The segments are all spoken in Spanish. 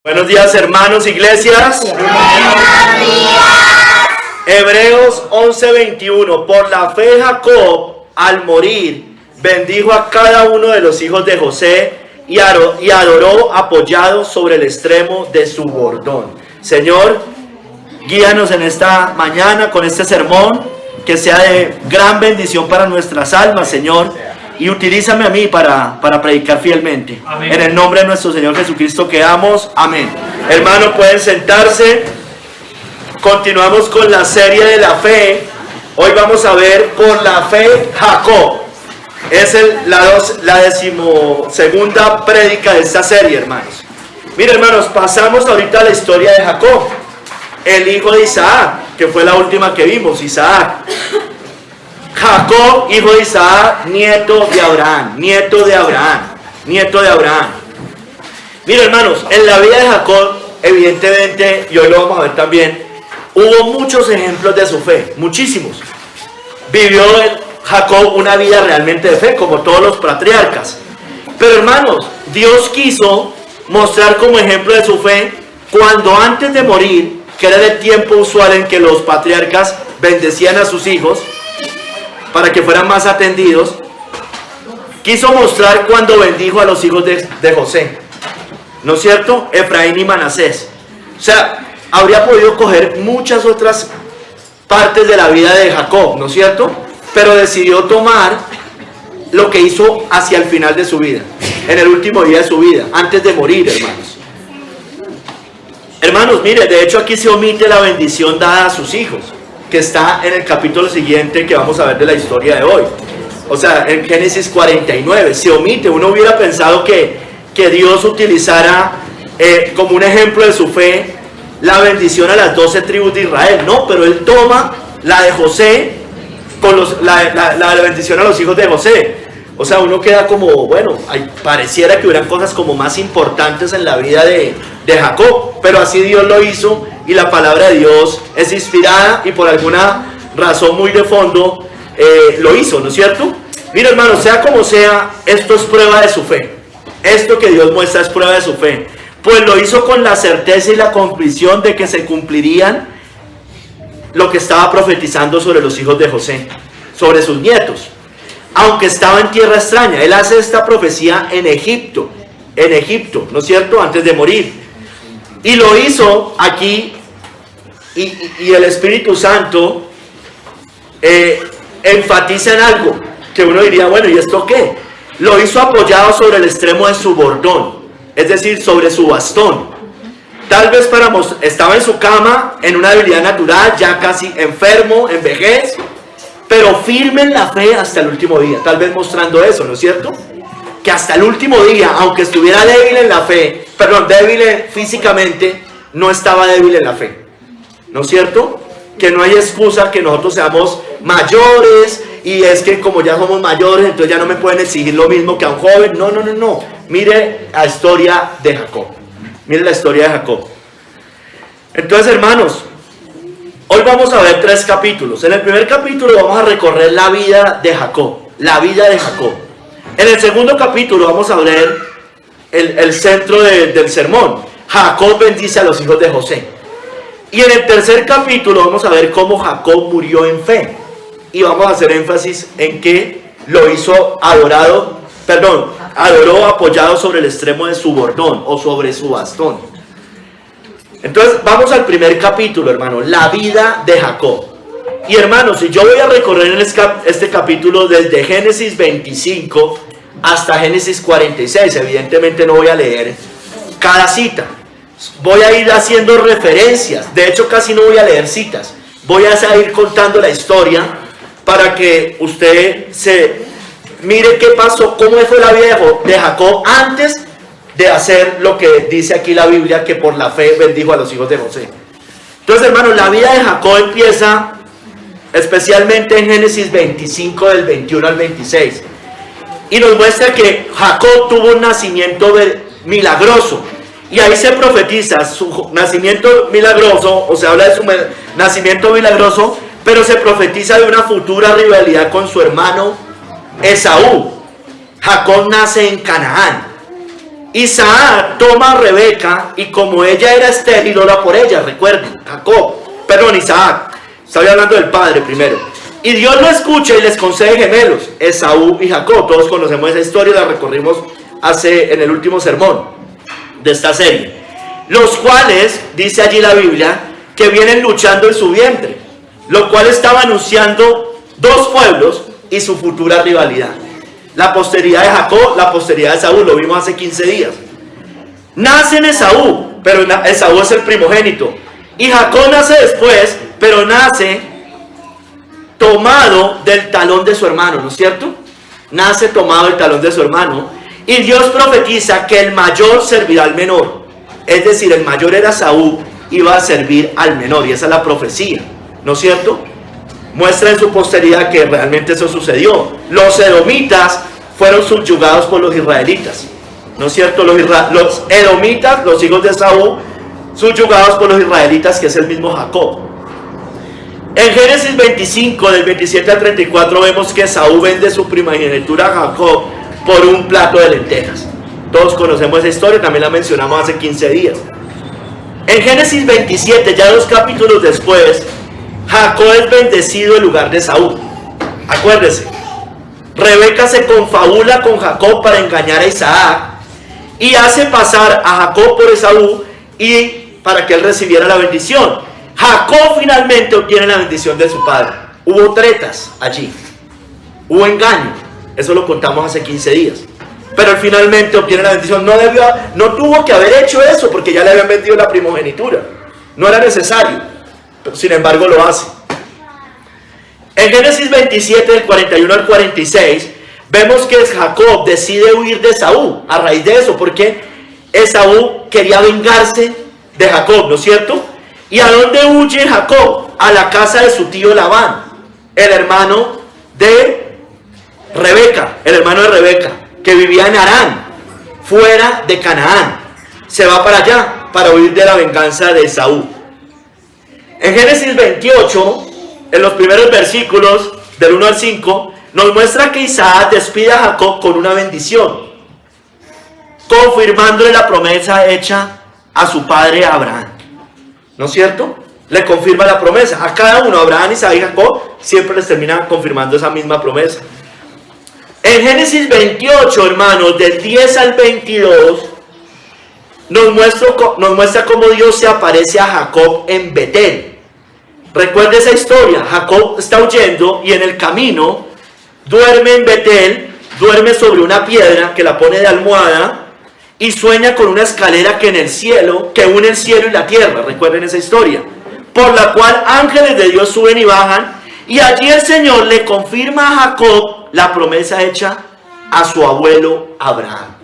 Buenos días, hermanos, iglesias. Buenos días. Hebreos 11:21. Por la fe Jacob, al morir, bendijo a cada uno de los hijos de José y adoró apoyado sobre el extremo de su bordón. Señor, guíanos en esta mañana con este sermón, que sea de gran bendición para nuestras almas, Señor. Y utilízame a mí para predicar fielmente. Amén. En el nombre de nuestro Señor Jesucristo que amos. Amén. Hermanos, pueden sentarse. Continuamos con la serie de la fe. Hoy vamos a ver por la fe Jacob. Es la decimosegunda prédica de esta serie, hermanos. Miren, hermanos, pasamos ahorita a la historia de Jacob, el hijo de Isaac, que fue la última que vimos, Isaac. Jacob, hijo de Isaac, nieto de Abraham. Miren, hermanos, en la vida de Jacob, evidentemente, y hoy lo vamos a ver también, hubo muchos ejemplos de su fe, muchísimos. Vivió Jacob una vida realmente de fe, como todos los patriarcas. Pero, hermanos, Dios quiso mostrar como ejemplo de su fe cuando antes de morir, que era el tiempo usual en que los patriarcas bendecían a sus hijos para que fueran más atendidos, quiso mostrar cuando bendijo a los hijos de José, ¿no es cierto? Efraín y Manasés. O sea, habría podido coger muchas otras partes de la vida de Jacob, ¿no es cierto? Pero decidió tomar lo que hizo hacia el final de su vida, en el último día de su vida, antes de morir, hermanos. Hermanos, mire, de hecho aquí se omite la bendición dada a sus hijos, que está en el capítulo siguiente que vamos a ver de la historia de hoy. O sea, en Génesis 49 se omite. Uno hubiera pensado que Dios utilizara como un ejemplo de su fe la bendición a las 12 tribus de Israel. No, pero él toma la de José con la bendición a los hijos de José. O sea, uno queda como, bueno, pareciera que hubieran cosas como más importantes en la vida de Jacob, pero así Dios lo hizo. Y la palabra de Dios es inspirada y por alguna razón muy de fondo lo hizo, ¿no es cierto? Mira, hermano, sea como sea, esto es prueba de su fe. Esto que Dios muestra es prueba de su fe. Pues lo hizo con la certeza y la convicción de que se cumplirían lo que estaba profetizando sobre los hijos de José, sobre sus nietos. Aunque estaba en tierra extraña, él hace esta profecía en Egipto, ¿no es cierto? Antes de morir. Y lo hizo aquí, y el Espíritu Santo enfatiza en algo, que uno diría, bueno, ¿y esto qué? Lo hizo apoyado sobre el extremo de su bordón, es decir, sobre su bastón. Tal vez estaba en su cama, en una debilidad natural, ya casi enfermo, en vejez, pero firme en la fe hasta el último día, tal vez mostrando eso, ¿no es cierto? Que hasta el último día, aunque estuviera débil en la fe, débil físicamente, no estaba débil en la fe, ¿no es cierto? Que no hay excusa que nosotros seamos mayores, y es que como ya somos mayores, entonces ya no me pueden exigir lo mismo que a un joven. No. Mire la historia de Jacob. Entonces, hermanos, hoy vamos a ver 3 capítulos. En el primer capítulo vamos a recorrer la vida de Jacob. En el segundo capítulo vamos a ver el centro del sermón. Jacob bendice a los hijos de José. Y en el tercer capítulo vamos a ver cómo Jacob murió en fe. Y vamos a hacer énfasis en que lo hizo adoró apoyado sobre el extremo de su bordón o sobre su bastón. Entonces vamos al primer capítulo, hermano, la vida de Jacob. Y hermanos, si yo voy a recorrer en este capítulo desde Génesis 25 hasta Génesis 46, evidentemente no voy a leer cada cita. Voy a ir haciendo referencias. De hecho, casi no voy a leer citas. Voy a ir contando la historia para que usted mire qué pasó, cómo fue la vida de Jacob antes de hacer lo que dice aquí la Biblia, que por la fe bendijo a los hijos de José. Entonces, hermanos, la vida de Jacob empieza especialmente en Génesis 25 del 21 al 26. Y nos muestra que Jacob tuvo un nacimiento milagroso. Y ahí se profetiza su nacimiento milagroso, o se habla de su nacimiento milagroso, pero se profetiza de una futura rivalidad con su hermano Esaú. Jacob nace en Canaán. Isaac toma a Rebeca y como ella era estéril, ora por ella, recuerden, Isaac, estaba hablando del padre primero. Y Dios lo escucha y les concede gemelos, Esaú y Jacob. Todos conocemos esa historia, la recorrimos en el último sermón de esta serie. Los cuales, dice allí la Biblia, que vienen luchando en su vientre, lo cual estaba anunciando dos pueblos y su futura rivalidad. La posteridad de Jacob, la posteridad de Esaú, lo vimos hace 15 días. Nace en Esaú, pero Esaú es el primogénito. Y Jacob nace después, pero nace tomado del talón de su hermano, ¿no es cierto? Nace tomado del talón de su hermano. Y Dios profetiza que el mayor servirá al menor. Es decir, el mayor era Esaú, iba a servir al menor. Y esa es la profecía, ¿no es cierto? Muestra en su posteridad que realmente eso sucedió. Los edomitas fueron subyugados por los israelitas, ¿no es cierto? Los edomitas, los hijos de Esaú, subyugados por los israelitas, que es el mismo Jacob. En Génesis 25, del 27 al 34, vemos que Esaú vende su primogenitura a Jacob por un plato de lentejas. Todos conocemos esa historia, también la mencionamos hace 15 días. En Génesis 27, ya 2 capítulos después, Jacob es bendecido en lugar de Esaú. Acuérdese, Rebeca se confabula con Jacob para engañar a Isaac y hace pasar a Jacob por Esaú y para que él recibiera la bendición. Jacob finalmente obtiene la bendición de su padre. Hubo tretas allí, hubo engaño, eso lo contamos hace 15 días. Pero él finalmente obtiene la bendición. No tuvo que haber hecho eso porque ya le habían vendido la primogenitura. No era necesario. Pero sin embargo lo hace. En Génesis 27, del 41 al 46, vemos que Jacob decide huir de Esaú a raíz de eso, porque Esaú quería vengarse de Jacob, ¿no es cierto? ¿Y a dónde huye Jacob? A la casa de su tío Labán, el hermano de Rebeca, que vivía en Harán, fuera de Canaán. Se va para allá para huir de la venganza de Esaú. En Génesis 28, en los primeros versículos del 1 al 5, nos muestra que Isaac despide a Jacob con una bendición, confirmándole la promesa hecha a su padre Abraham, ¿no es cierto? Le confirma la promesa a cada uno, Abraham, Isaac y Jacob, siempre les termina confirmando esa misma promesa. En Génesis 28, hermanos, del 10 al 22, nos muestra cómo Dios se aparece a Jacob en Betel. Recuerde esa historia. Jacob está huyendo y en el camino duerme en Betel, duerme sobre una piedra que la pone de almohada y sueña con una escalera que une el cielo y la tierra. Recuerden esa historia, por la cual ángeles de Dios suben y bajan, y allí el Señor le confirma a Jacob la promesa hecha a su abuelo Abraham.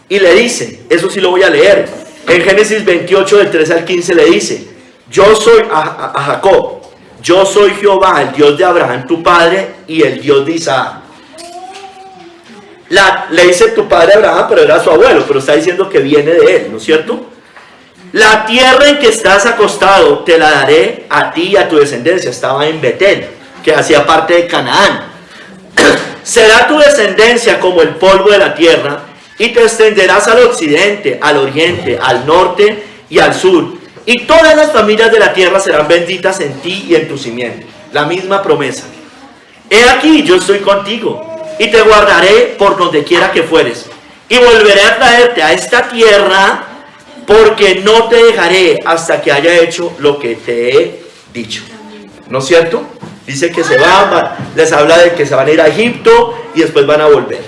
Y le dice, eso sí lo voy a leer, en Génesis 28 del 13 al 15 le dice: yo soy a Jacob, yo soy Jehová, el Dios de Abraham tu padre y el Dios de Isaac. Le dice tu padre Abraham, pero era su abuelo, pero está diciendo que viene de él, ¿no es cierto? La tierra en que estás acostado te la daré a ti y a tu descendencia. Estaba en Betel, que hacía parte de Canaán. Será tu descendencia como el polvo de la tierra, y te extenderás al occidente, al oriente, al norte y al sur. Y todas las familias de la tierra serán benditas en ti y en tu simiente. La misma promesa. He aquí, yo estoy contigo, y te guardaré por donde quiera que fueres. Y volveré a traerte a esta tierra, porque no te dejaré hasta que haya hecho lo que te he dicho. ¿No es cierto? Dice que se va, les habla de que se van a ir a Egipto y después van a volver.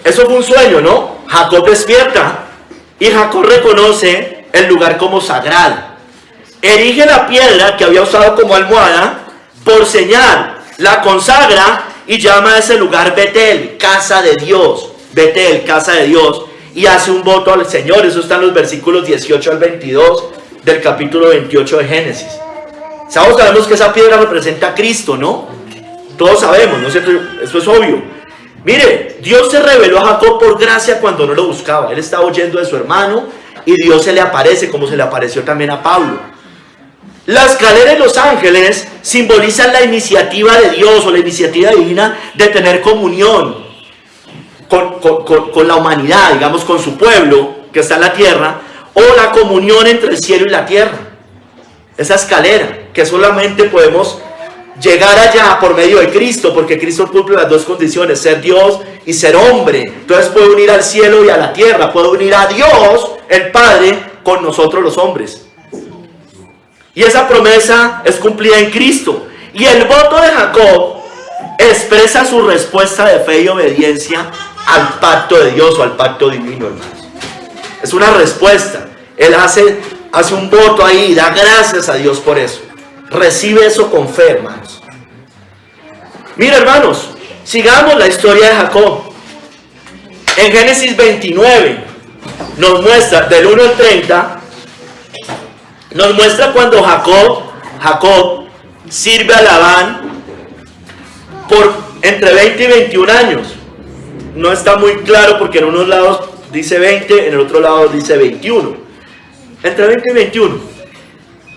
Eso fue un sueño, ¿no? Jacob despierta y Jacob reconoce el lugar como sagrado. Erige la piedra que había usado como almohada por señal, la consagra y llama a ese lugar Betel, casa de Dios. Betel, casa de Dios. Y hace un voto al Señor. Eso está en los versículos 18 al 22 del capítulo 28 de Génesis. Sabemos que esa piedra representa a Cristo, ¿no? Todos sabemos, ¿no? Eso es obvio. Mire, Dios se reveló a Jacob por gracia cuando no lo buscaba. Él estaba huyendo de su hermano y Dios se le aparece, como se le apareció también a Pablo. La escalera y los ángeles simbolizan la iniciativa de Dios o la iniciativa divina de tener comunión con la humanidad, digamos, con su pueblo que está en la tierra, o la comunión entre el cielo y la tierra. Esa escalera que solamente podemos llegar allá por medio de Cristo, porque Cristo cumple las dos condiciones, ser Dios y ser hombre. Entonces puede unir al cielo y a la tierra, puede unir a Dios, el Padre, con nosotros los hombres. Y esa promesa es cumplida en Cristo. Y el voto de Jacob expresa su respuesta de fe y obediencia al pacto de Dios o al pacto divino, hermanos. Es una respuesta. Él hace un voto ahí y da gracias a Dios por eso. Recibe eso con fe, hermanos. Mira, hermanos, sigamos la historia de Jacob. En Génesis 29 nos muestra, del 1 al 30, nos muestra cuando Jacob sirve a Labán por entre 20 y 21 años. No está muy claro porque en unos lados dice 20, en el otro lado dice 21. Entre 20 y 21.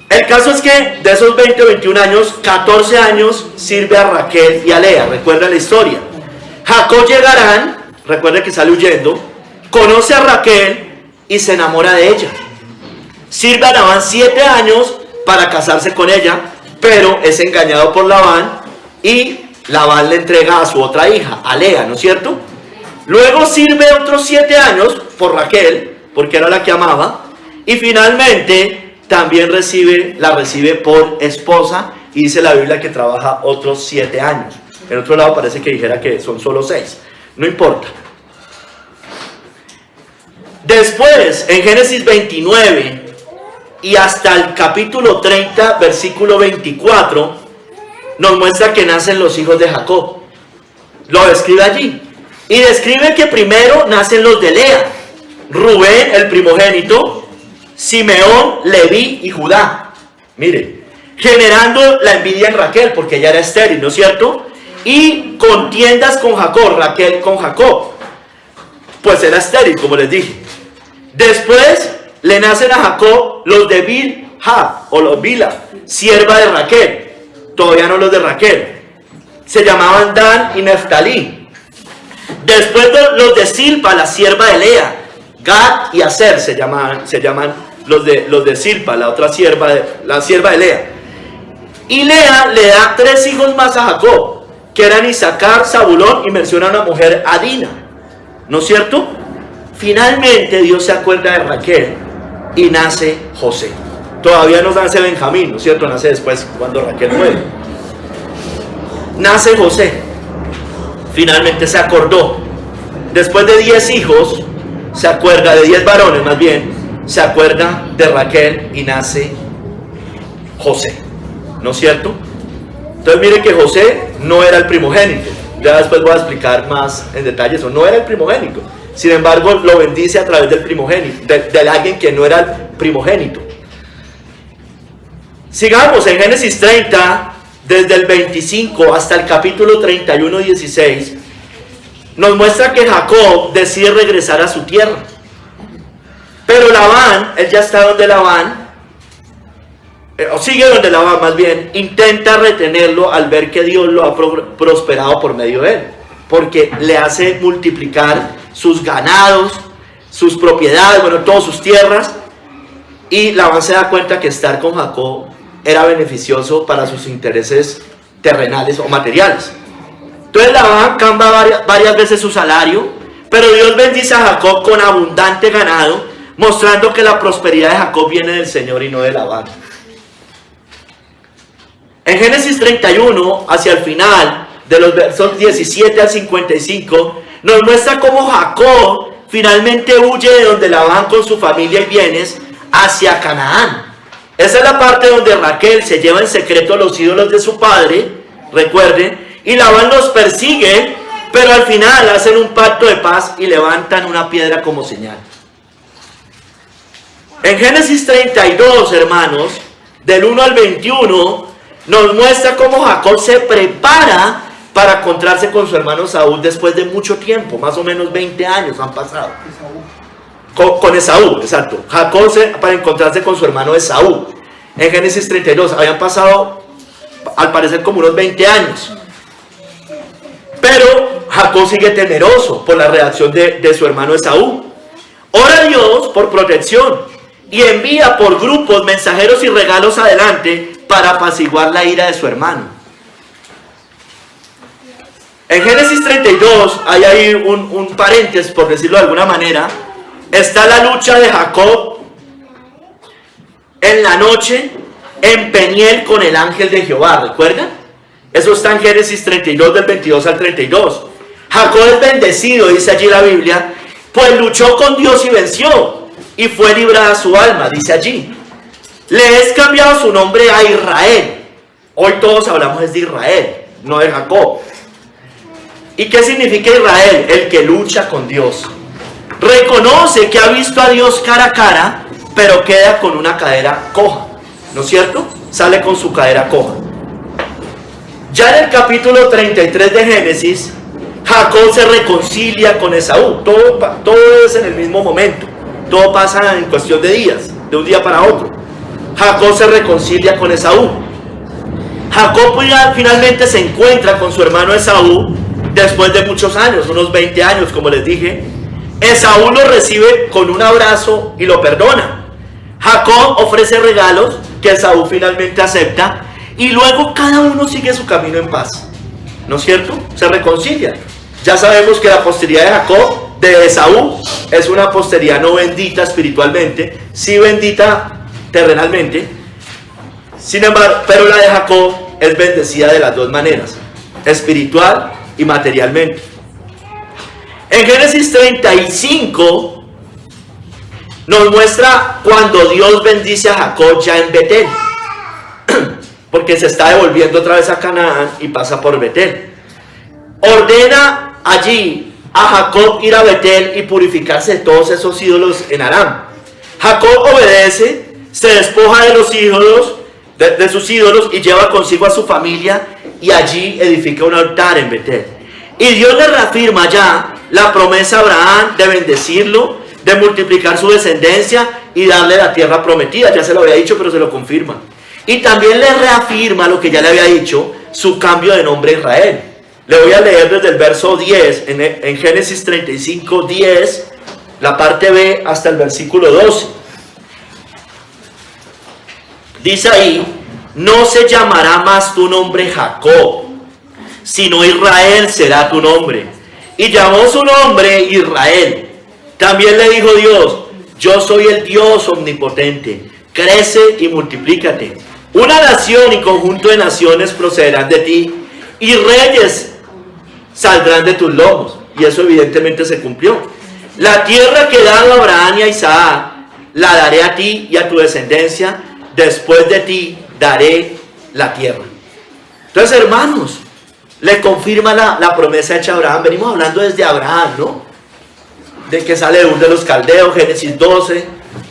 El caso es que de esos 20 o 21 años, 14 años sirve a Raquel y a Lea. Recuerda la historia. Jacob llega a Harán, recuerda que sale huyendo, conoce a Raquel y se enamora de ella. Sirve a Labán 7 años para casarse con ella, pero es engañado por Labán y Labán le entrega a su otra hija, a Lea, ¿no es cierto? Luego sirve otros 7 años por Raquel, porque era la que amaba, y finalmente también la recibe por esposa, y dice la Biblia que trabaja otros 7 años. En otro lado parece que dijera que son solo 6, no importa. Después, en Génesis 29 y hasta el capítulo 30, versículo 24, nos muestra que nacen los hijos de Jacob. Lo describe allí. Y describe que primero nacen los de Lea: Rubén, el primogénito, Simeón, Leví y Judá. Mire, generando la envidia en Raquel, porque ella era estéril, ¿no es cierto? Y contiendas con Jacob, Raquel con Jacob, pues era estéril, como les dije. Después le nacen a Jacob los de Bilha, o los Bila, sierva de Raquel. Todavía no los de Raquel. Se llamaban Dan y Neftalí. Después los de Silpa, la sierva de Lea. Gad y Aser se llaman los de Silpa, la otra sierva de Lea. Y Lea le da 3 hijos más a Jacob, que eran Isaacar, Zabulón, y menciona a una mujer, Adina. ¿No es cierto? Finalmente Dios se acuerda de Raquel y nace José. Todavía no nace Benjamín, ¿no es cierto? Nace después cuando Raquel muere. Nace José. Finalmente se acordó. Después de 10 hijos, se acuerda, de 10 varones más bien, se acuerda de Raquel y nace José. ¿No es cierto? Entonces mire que José no era el primogénito. Ya después voy a explicar más en detalle eso. No era el primogénito. Sin embargo, lo bendice a través del primogénito, de alguien que no era el primogénito. Sigamos en Génesis 30, desde el 25 hasta el capítulo 31, 16, nos muestra que Jacob decide regresar a su tierra. Pero Labán, él ya está donde Labán, o sigue donde Labán más bien, intenta retenerlo al ver que Dios lo ha prosperado por medio de él, porque le hace multiplicar sus ganados, sus propiedades, bueno, todas sus tierras, y Labán se da cuenta que estar con Jacob era beneficioso para sus intereses terrenales o materiales. Entonces Labán cambia varias veces su salario, pero Dios bendice a Jacob con abundante ganado, mostrando que la prosperidad de Jacob viene del Señor y no de Labán. En Génesis 31, hacia el final, de los versos 17 al 55, nos muestra cómo Jacob finalmente huye de donde Labán con su familia y bienes hacia Canaán. Esa es la parte donde Raquel se lleva en secreto los ídolos de su padre, recuerden, y Labán los persigue, pero al final hacen un pacto de paz y levantan una piedra como señal. En Génesis 32, hermanos, del 1 al 21, nos muestra cómo Jacob se prepara para encontrarse con su hermano Saúl después de mucho tiempo, más o menos 20 años han pasado. Con Esaú, exacto. Jacob para encontrarse con su hermano Esaú. En Génesis 32 habían pasado, al parecer, como unos 20 años. Pero Jacob sigue temeroso por la reacción de su hermano Esaú. Ora a Dios por protección y envía por grupos mensajeros y regalos adelante para apaciguar la ira de su hermano. En Génesis 32 hay ahí un paréntesis, por decirlo de alguna manera. Está la lucha de Jacob en la noche en Peniel con el ángel de Jehová, ¿recuerdan? Eso está en Génesis 32 del 22 al 32. Jacob es bendecido, dice allí la Biblia, pues luchó con Dios y venció, y fue librada su alma, dice allí. Le es cambiado su nombre a Israel. Hoy todos hablamos de Israel, no de Jacob. ¿Y qué significa Israel? El que lucha con Dios. Reconoce que ha visto a Dios cara a cara, pero queda con una cadera coja, ¿no es cierto? Sale con su cadera coja. Ya en el capítulo 33 de Génesis, Jacob se reconcilia con Esaú. Todo es en el mismo momento. Todo pasa en cuestión de días, de un día para otro. Jacob se reconcilia con Esaú. Jacob finalmente se encuentra con su hermano Esaú después de muchos años, unos 20 años, como les dije. Esaú lo recibe con un abrazo y lo perdona. Jacob ofrece regalos que Esaú finalmente acepta y luego cada uno sigue su camino en paz, ¿no es cierto? Se reconcilian. Ya sabemos que la posteridad de Jacob, de Esaú, es una posteridad no bendita espiritualmente, sí bendita terrenalmente. Sin embargo, pero la de Jacob es bendecida de las dos maneras, espiritual y materialmente. En Génesis 35 nos muestra cuando Dios bendice a Jacob ya en Betel, porque se está devolviendo otra vez a Canaán y pasa por Betel. Ordena allí a Jacob ir a Betel y purificarse de todos esos ídolos en Aram. Jacob obedece, se despoja de los ídolos, de sus ídolos, y lleva consigo a su familia, y allí edifica un altar en Betel. Y Dios le reafirma ya la promesa a Abraham de bendecirlo, de multiplicar su descendencia y darle la tierra prometida. Ya se lo había dicho, pero se lo confirma. Y también le reafirma lo que ya le había dicho, su cambio de nombre a Israel. Le voy a leer desde el verso 10, en Génesis 35, 10, la parte B, hasta el versículo 12. Dice ahí: no se llamará más tu nombre Jacob, sino Israel será tu nombre. Y llamó su nombre Israel. También le dijo Dios: yo soy el Dios omnipotente, crece y multiplícate. Una nación y conjunto de naciones procederán de ti, y reyes saldrán de tus lomos. Y eso evidentemente se cumplió. La tierra que he dado a Abraham y a Isaac, la daré a ti y a tu descendencia. Después de ti daré la tierra. Entonces, hermanos, le confirma la promesa hecha a Abraham. Venimos hablando desde Abraham, ¿no? De que sale de Ur de los Caldeos, Génesis 12.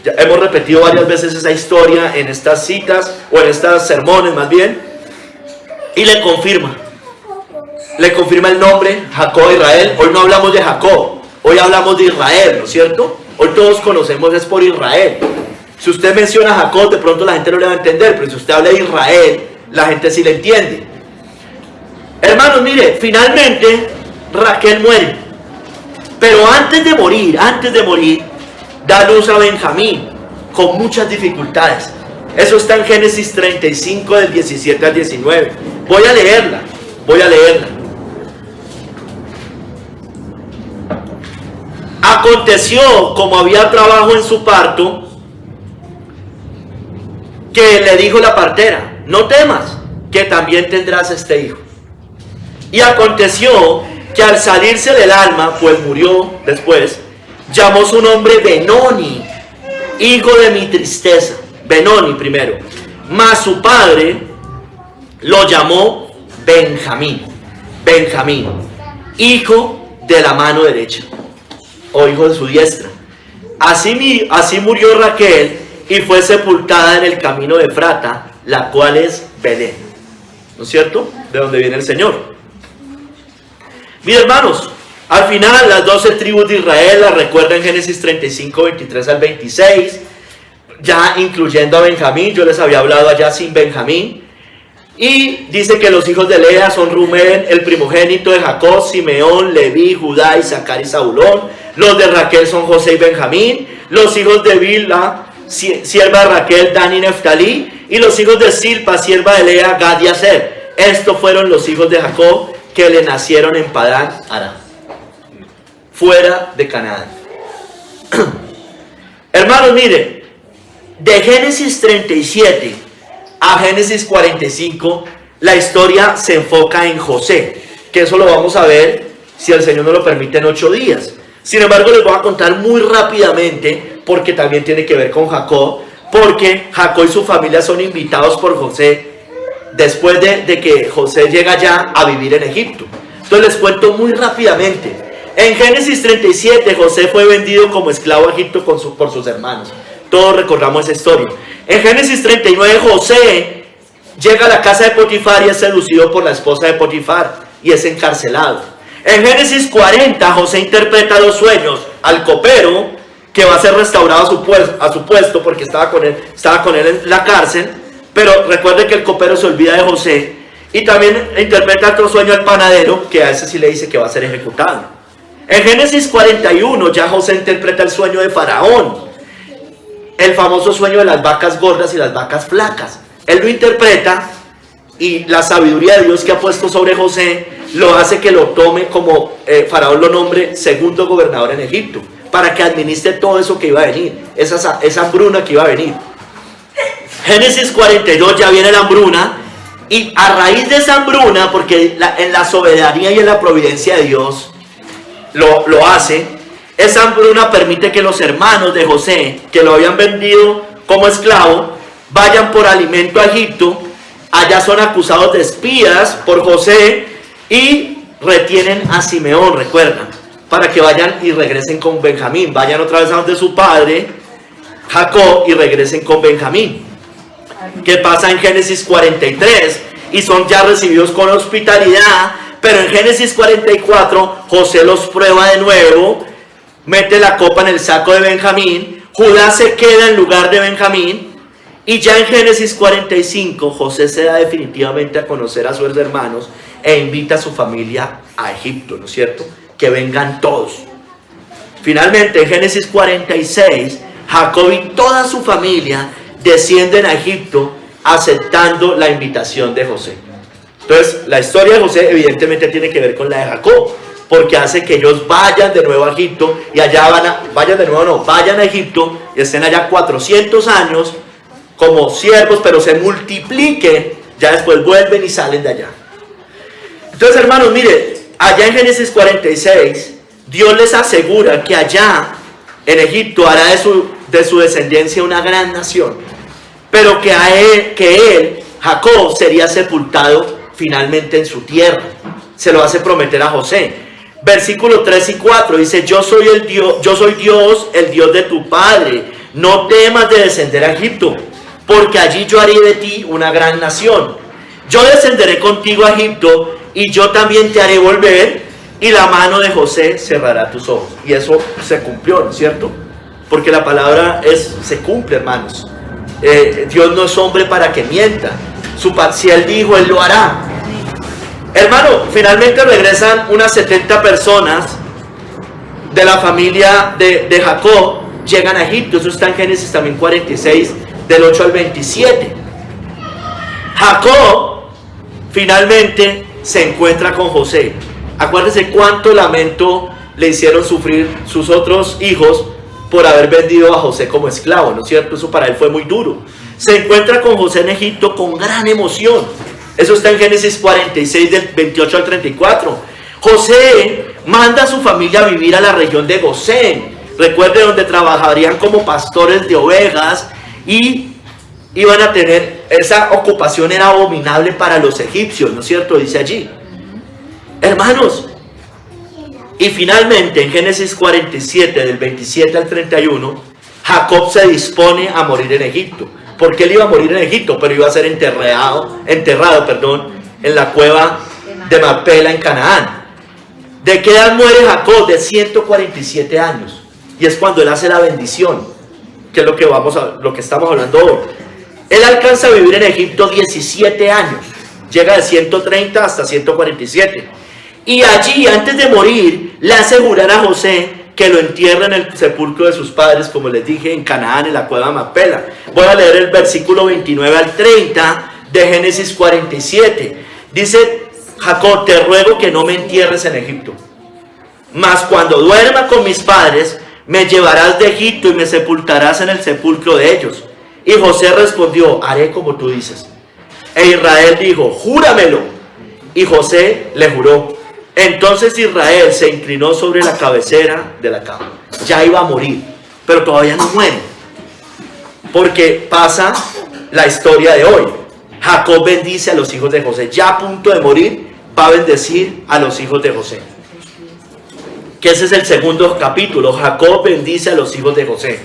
Ya hemos repetido varias veces esa historia en estas citas, o en estas sermones más bien. Y le confirma el nombre, Jacob, Israel. Hoy no hablamos de Jacob, hoy hablamos de Israel, ¿no es cierto? Hoy todos conocemos es por Israel. Si usted menciona a Jacob, de pronto la gente no le va a entender, pero si usted habla de Israel, la gente sí le entiende. Hermanos, mire, finalmente Raquel muere, pero antes de morir, da luz a Benjamín, con muchas dificultades. Eso está en Génesis 35, del 17 al 19. Voy a leerla. Aconteció, como había trabajo en su parto, que le dijo la partera: no temas, que también tendrás este hijo. Y aconteció que al salirse del alma, pues murió después, llamó su nombre Benoni, hijo de mi tristeza. Benoni primero. Mas su padre lo llamó Benjamín, hijo de la mano derecha, o hijo de su diestra. Así murió Raquel, y fue sepultada en el camino de Efrata, la cual es Belén, ¿no es cierto? De donde viene el Señor. Mis hermanos, al final las 12 tribus de Israel las recuerda en Génesis 35, 23 al 26, ya incluyendo a Benjamín. Yo les había hablado allá sin Benjamín. Y dice que los hijos de Lea son Rubén, el primogénito de Jacob, Simeón, Leví, Judá, Isaacar y Zabulón. Los de Raquel son José y Benjamín. Los hijos de Bilha, sierva de Raquel, Dan y Neftalí. Y los hijos de Silpa, sierva de Lea, Gad y Aser. Estos fueron los hijos de Jacob que le nacieron en Padán Aram, fuera de Canaán. Hermanos, miren, de Génesis 37 a Génesis 45, la historia se enfoca en José, que eso lo vamos a ver, si el Señor nos lo permite, en 8 días. Sin embargo, les voy a contar muy rápidamente, porque también tiene que ver con Jacob, porque Jacob y su familia son invitados por José, después de que José llega ya a vivir en Egipto. Entonces les cuento muy rápidamente. En Génesis 37, José fue vendido como esclavo a Egipto por sus hermanos. Todos recordamos esa historia. En Génesis 39, José llega a la casa de Potifar y es seducido por la esposa de Potifar y es encarcelado. En Génesis 40, José interpreta 2 sueños al copero, que va a ser restaurado a su puesto porque estaba con él en la cárcel. Pero recuerde que el copero se olvida de José. Y también interpreta otro sueño al panadero, que a ese sí le dice que va a ser ejecutado. En Génesis 41 ya José interpreta el sueño de Faraón, el famoso sueño de las vacas gordas y las vacas flacas. Él lo interpreta y la sabiduría de Dios que ha puesto sobre José lo hace que lo tome como Faraón lo nombre segundo gobernador en Egipto, para que administre todo eso que iba a venir, esa hambruna que iba a venir. Génesis 42 ya viene la hambruna, y a raíz de esa hambruna, porque en la soberanía y en la providencia de Dios lo hace, esa hambruna permite que los hermanos de José, que lo habían vendido como esclavo, vayan por alimento a Egipto. Allá son acusados de espías por José y retienen a Simeón, recuerdan, para que vayan y regresen con Benjamín. Vayan otra vez a donde su padre Jacob y regresen con Benjamín. ¿Qué pasa en Génesis 43? Y son ya recibidos con hospitalidad. Pero en Génesis 44 José los prueba de nuevo, mete la copa en el saco de Benjamín. Judá se queda en lugar de Benjamín. Y ya en Génesis 45 José se da definitivamente a conocer a sus hermanos e invita a su familia a Egipto, ¿no es cierto? Que vengan todos. Finalmente en Génesis 46 Jacob y toda su familia descienden a Egipto aceptando la invitación de José. Entonces la historia de José evidentemente tiene que ver con la de Jacob, porque hace que ellos vayan de nuevo a Egipto y allá vayan a Egipto y estén allá 400 años como siervos, pero se multipliquen, ya después vuelven y salen de allá. Entonces, hermanos, mire, allá en Génesis 46 Dios les asegura que allá en Egipto hará de su descendencia una gran nación, pero que él, Jacob, sería sepultado finalmente en su tierra. Se lo hace prometer a José. Versículos 3 y 4 dice: yo soy Dios, el Dios de tu padre. No temas de descender a Egipto, porque allí yo haré de ti una gran nación. Yo descenderé contigo a Egipto, y yo también te haré volver, y la mano de José cerrará tus ojos. Y eso se cumplió, ¿no es cierto? Porque la palabra se cumple, hermanos. Dios no es hombre para que mienta. Si Él dijo, Él lo hará. Hermano, finalmente regresan unas 70 personas de la familia de Jacob, llegan a Egipto. Eso está en Génesis también 46, del 8 al 27. Jacob finalmente se encuentra con José. Acuérdense cuánto lamento le hicieron sufrir sus otros hijos por haber vendido a José como esclavo, ¿no es cierto? Eso para él fue muy duro. Se encuentra con José en Egipto con gran emoción. Eso está en Génesis 46, del 28 al 34. José manda a su familia a vivir a la región de Gosén. Recuerde, donde trabajarían como pastores de ovejas y iban a tener, esa ocupación era abominable para los egipcios, ¿no es cierto? Dice allí. Hermanos, y finalmente en Génesis 47, del 27 al 31, Jacob se dispone a morir en Egipto. Porque él iba a morir en Egipto, pero iba a ser enterrado, en la cueva de Macpela en Canaán. ¿De qué edad muere Jacob? De 147 años. Y es cuando él hace la bendición, que es lo que estamos hablando hoy. Él alcanza a vivir en Egipto 17 años. llega de 130 hasta 147. Y allí, antes de morir, le aseguran a José que lo entierra en el sepulcro de sus padres, como les dije, en Canaán, en la cueva de Macpela. Voy a leer el versículo 29 al 30 de Génesis 47. Dice Jacob: te ruego que no me entierres en Egipto, mas cuando duerma con mis padres, me llevarás de Egipto y me sepultarás en el sepulcro de ellos. Y José respondió: haré como tú dices. E Israel dijo: júramelo. Y José le juró. Entonces Israel se inclinó sobre la cabecera de la cama. Ya iba a morir, pero todavía no muere, porque pasa la historia de hoy. Jacob bendice a los hijos de José. Ya a punto de morir, va a bendecir a los hijos de José. Que ese es el segundo capítulo. Jacob bendice a los hijos de José.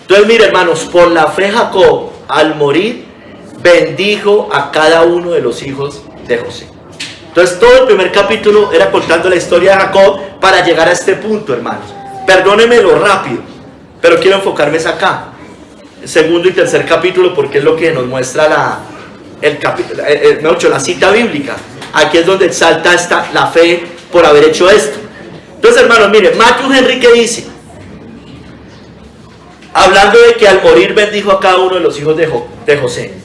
Entonces, mire, hermanos, por la fe Jacob, al morir, bendijo a cada uno de los hijos de José. Entonces, todo el primer capítulo era contando la historia de Jacob para llegar a este punto, hermanos. Perdónenme lo rápido, pero quiero enfocarme acá. El segundo y tercer capítulo, porque es lo que nos muestra la cita bíblica. Aquí es donde exalta la fe por haber hecho esto. Entonces, hermanos, miren, Matthew Henry, ¿qué dice? Hablando de que al morir bendijo a cada uno de los hijos de José.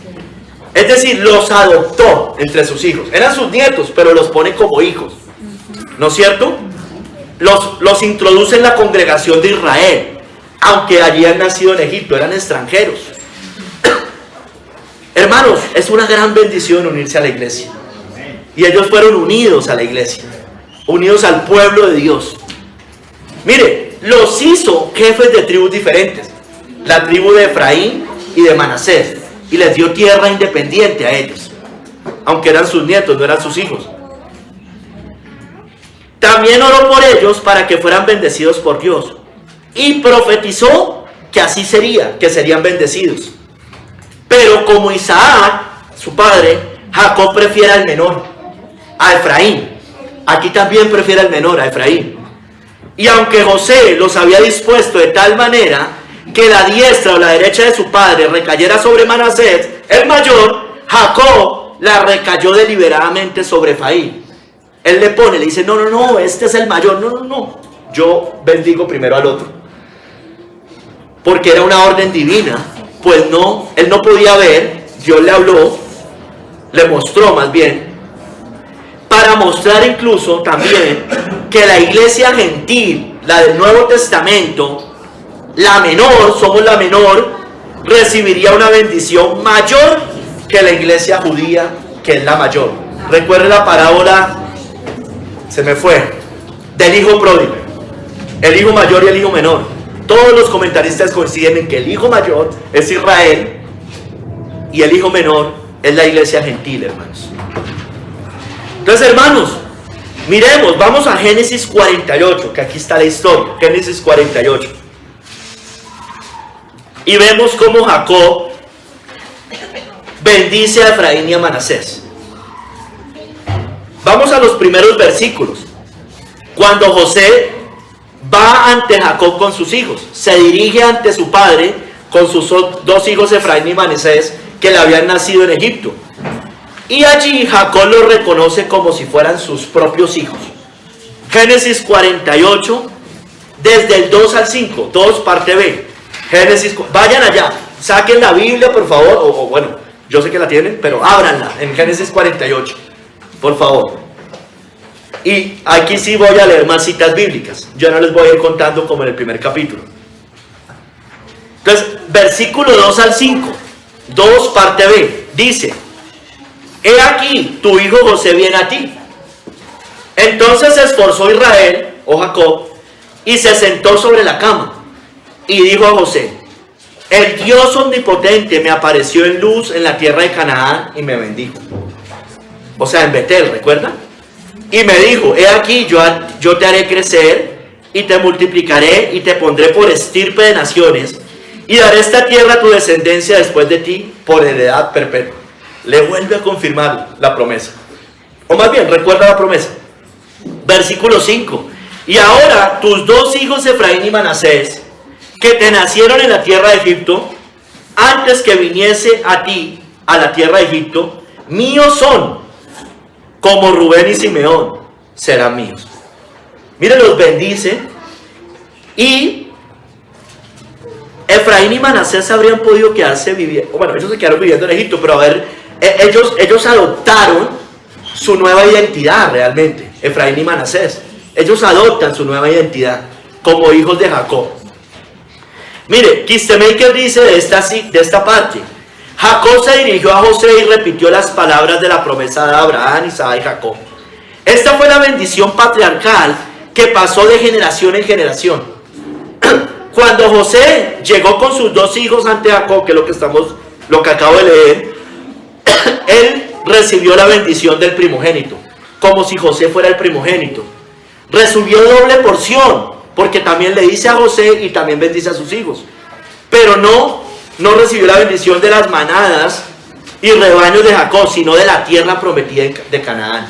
Es decir, los adoptó entre sus hijos. Eran sus nietos, pero los pone como hijos. ¿No es cierto? Los introduce en la congregación de Israel, aunque allí han nacido en Egipto, eran extranjeros. Hermanos, es una gran bendición unirse a la iglesia. Y ellos fueron unidos a la iglesia, unidos al pueblo de Dios. Mire, los hizo jefes de tribus diferentes. La tribu de Efraín y de Manasés. Y les dio tierra independiente a ellos, aunque eran sus nietos, no eran sus hijos. También oró por ellos para que fueran bendecidos por Dios. Y profetizó que así sería, que serían bendecidos. Pero como Isaac, su padre, Jacob prefiere al menor, a Efraín. Aquí también prefiere al menor, a Efraín. Y aunque José los había dispuesto de tal manera que la diestra o la derecha de su padre recayera sobre Manasés, el mayor, Jacob la recayó deliberadamente sobre Efraín. Él le dice: no, este es el mayor, no, yo bendigo primero al otro. Porque era una orden divina, pues no, él no podía ver, Dios le habló, le mostró más bien, para mostrar incluso también que la iglesia gentil, la del Nuevo Testamento, la menor, somos la menor, recibiría una bendición mayor que la iglesia judía, que es la mayor. Recuerde la parábola, se me fue, del hijo pródigo, el hijo mayor y el hijo menor. Todos los comentaristas coinciden en que el hijo mayor es Israel y el hijo menor es la iglesia gentil, hermanos. Entonces, hermanos, miremos, vamos a Génesis 48, que aquí está la historia. Génesis 48. Y vemos cómo Jacob bendice a Efraín y a Manasés. Vamos a los primeros versículos. Cuando José va ante Jacob con sus hijos, se dirige ante su padre con sus dos hijos, Efraín y Manasés, que le habían nacido en Egipto. Y allí Jacob los reconoce como si fueran sus propios hijos. Génesis 48, desde el 2 al 5, 2 parte B. Génesis, vayan allá, saquen la Biblia por favor, o bueno, yo sé que la tienen, pero ábranla en Génesis 48, por favor. Y aquí sí voy a leer más citas bíblicas, yo no les voy a ir contando como en el primer capítulo. Entonces, versículo 2 al 5, 2 parte B, dice: he aquí, tu hijo José viene a ti. Entonces se esforzó Israel, o Jacob, y se sentó sobre la cama. Y dijo a José: el Dios omnipotente me apareció en luz en la tierra de Canaán y me bendijo. O sea, en Betel, ¿recuerda? Y me dijo: he aquí, yo te haré crecer y te multiplicaré y te pondré por estirpe de naciones y daré esta tierra a tu descendencia después de ti por heredad perpetua. Le vuelve a confirmar la promesa. O más bien, recuerda la promesa. Versículo 5. Y ahora tus dos hijos Efraín y Manasés, que te nacieron en la tierra de Egipto, antes que viniese a ti a la tierra de Egipto, míos son, como Rubén y Simeón serán míos. Mire, los bendice. Y Efraín y Manasés habrían podido quedarse viviendo, bueno, ellos se quedaron viviendo en Egipto, pero a ver, ellos adoptaron su nueva identidad realmente, Efraín y Manasés. Ellos adoptan su nueva identidad como hijos de Jacob. Mire, Kistemaker dice de esta parte: Jacob se dirigió a José y repitió las palabras de la promesa de Abraham, Isaac y Jacob. Esta fue la bendición patriarcal que pasó de generación en generación. Cuando José llegó con sus dos hijos ante Jacob, que es lo que acabo de leer, él recibió la bendición del primogénito, como si José fuera el primogénito. Recibió doble porción, porque también le dice a José y también bendice a sus hijos. Pero no recibió la bendición de las manadas y rebaños de Jacob, sino de la tierra prometida de Canaán.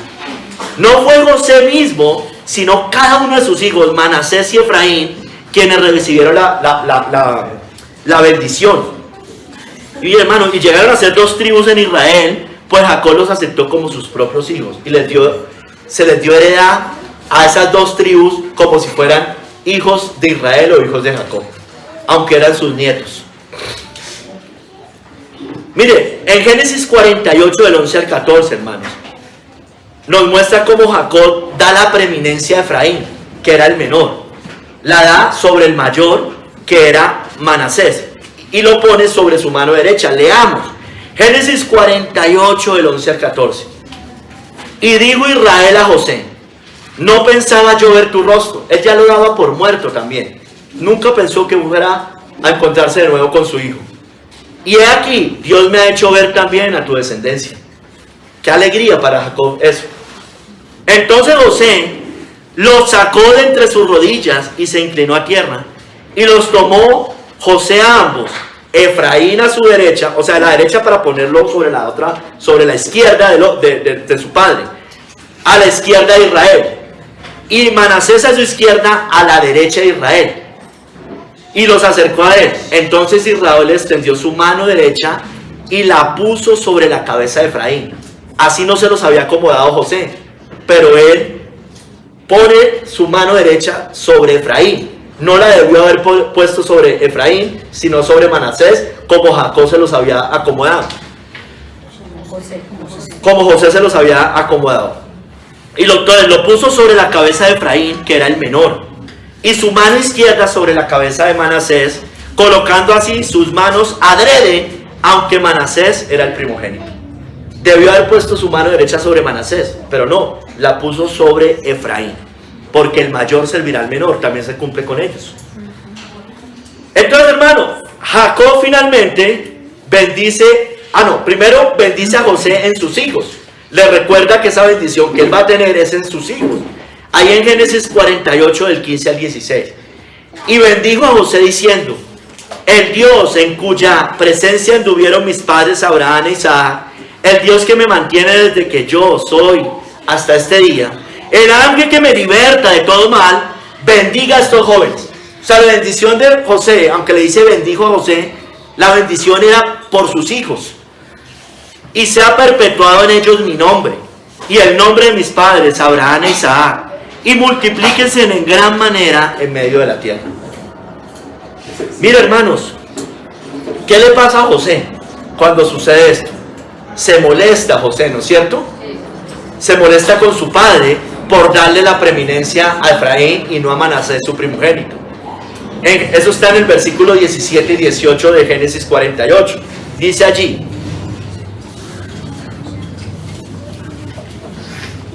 No fue José mismo, sino cada uno de sus hijos, Manasés y Efraín, quienes recibieron la bendición. Y hermanos, y llegaron a ser 2 tribus en Israel, pues Jacob los aceptó como sus propios hijos y se les dio heredad a esas 2 tribus como si fueran hijos de Israel o hijos de Jacob, aunque eran sus nietos. Mire, en Génesis 48 del 11 al 14, hermanos, nos muestra cómo Jacob da la preeminencia a Efraín, que era el menor. La da sobre el mayor, que era Manasés, y lo pone sobre su mano derecha. Leamos Génesis 48 del 11 al 14. Y dijo Israel a José: no pensaba yo ver tu rostro. Él ya lo daba por muerto también. Nunca pensó que fuera a encontrarse de nuevo con su hijo. Y he aquí, Dios me ha hecho ver también a tu descendencia. Qué alegría para Jacob eso. Entonces José los sacó de entre sus rodillas y se inclinó a tierra. Y los tomó José a ambos, Efraín a su derecha, o sea, a la derecha para ponerlo sobre la izquierda de su padre, a la izquierda de Israel. Y Manasés a su izquierda, a la derecha de Israel. Y los acercó a él. Entonces Israel le extendió su mano derecha y la puso sobre la cabeza de Efraín. Así no se los había acomodado José, pero él pone su mano derecha sobre Efraín. No la debió haber puesto sobre Efraín, sino sobre Manasés, como Jacob se los había acomodado. Como José se los había acomodado. Y lo puso sobre la cabeza de Efraín, que era el menor, y su mano izquierda sobre la cabeza de Manasés, colocando así sus manos adrede, aunque Manasés era el primogénito. Debió haber puesto su mano derecha sobre Manasés, pero no, la puso sobre Efraín, porque el mayor servirá al menor. También se cumple con ellos. Entonces, hermano, Jacob finalmente primero bendice a José en sus hijos. Le recuerda que esa bendición que él va a tener es en sus hijos. Ahí en Génesis 48 del 15 al 16. Y bendijo a José diciendo: el Dios en cuya presencia anduvieron mis padres Abraham e Isaac, el Dios que me mantiene desde que yo soy hasta este día, el ángel que me liberta de todo mal, bendiga a estos jóvenes. O sea, la bendición de José, aunque le dice bendijo a José, la bendición era por sus hijos. Y se ha perpetuado en ellos mi nombre y el nombre de mis padres Abraham e Isaac, y multiplíquense en gran manera en medio de la tierra. Mira, hermanos, ¿qué le pasa a José cuando sucede esto? Se molesta José, ¿no es cierto? Se molesta con su padre por darle la preeminencia a Efraín y no a Manasés, su primogénito. Eso está en el versículo 17 y 18 de Génesis 48. Dice allí: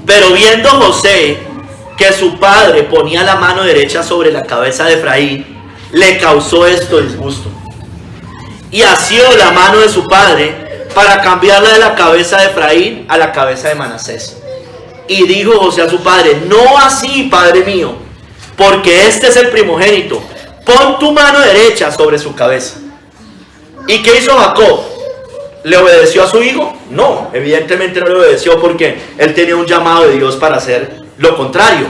pero viendo José que su padre ponía la mano derecha sobre la cabeza de Efraín, le causó esto disgusto, y asió la mano de su padre para cambiarla de la cabeza de Efraín a la cabeza de Manasés. Y dijo José a su padre: no así, padre mío, porque este es el primogénito, pon tu mano derecha sobre su cabeza. ¿Y qué hizo Jacob? ¿Le obedeció a su hijo? No, evidentemente no le obedeció, porque él tenía un llamado de Dios para hacer lo contrario.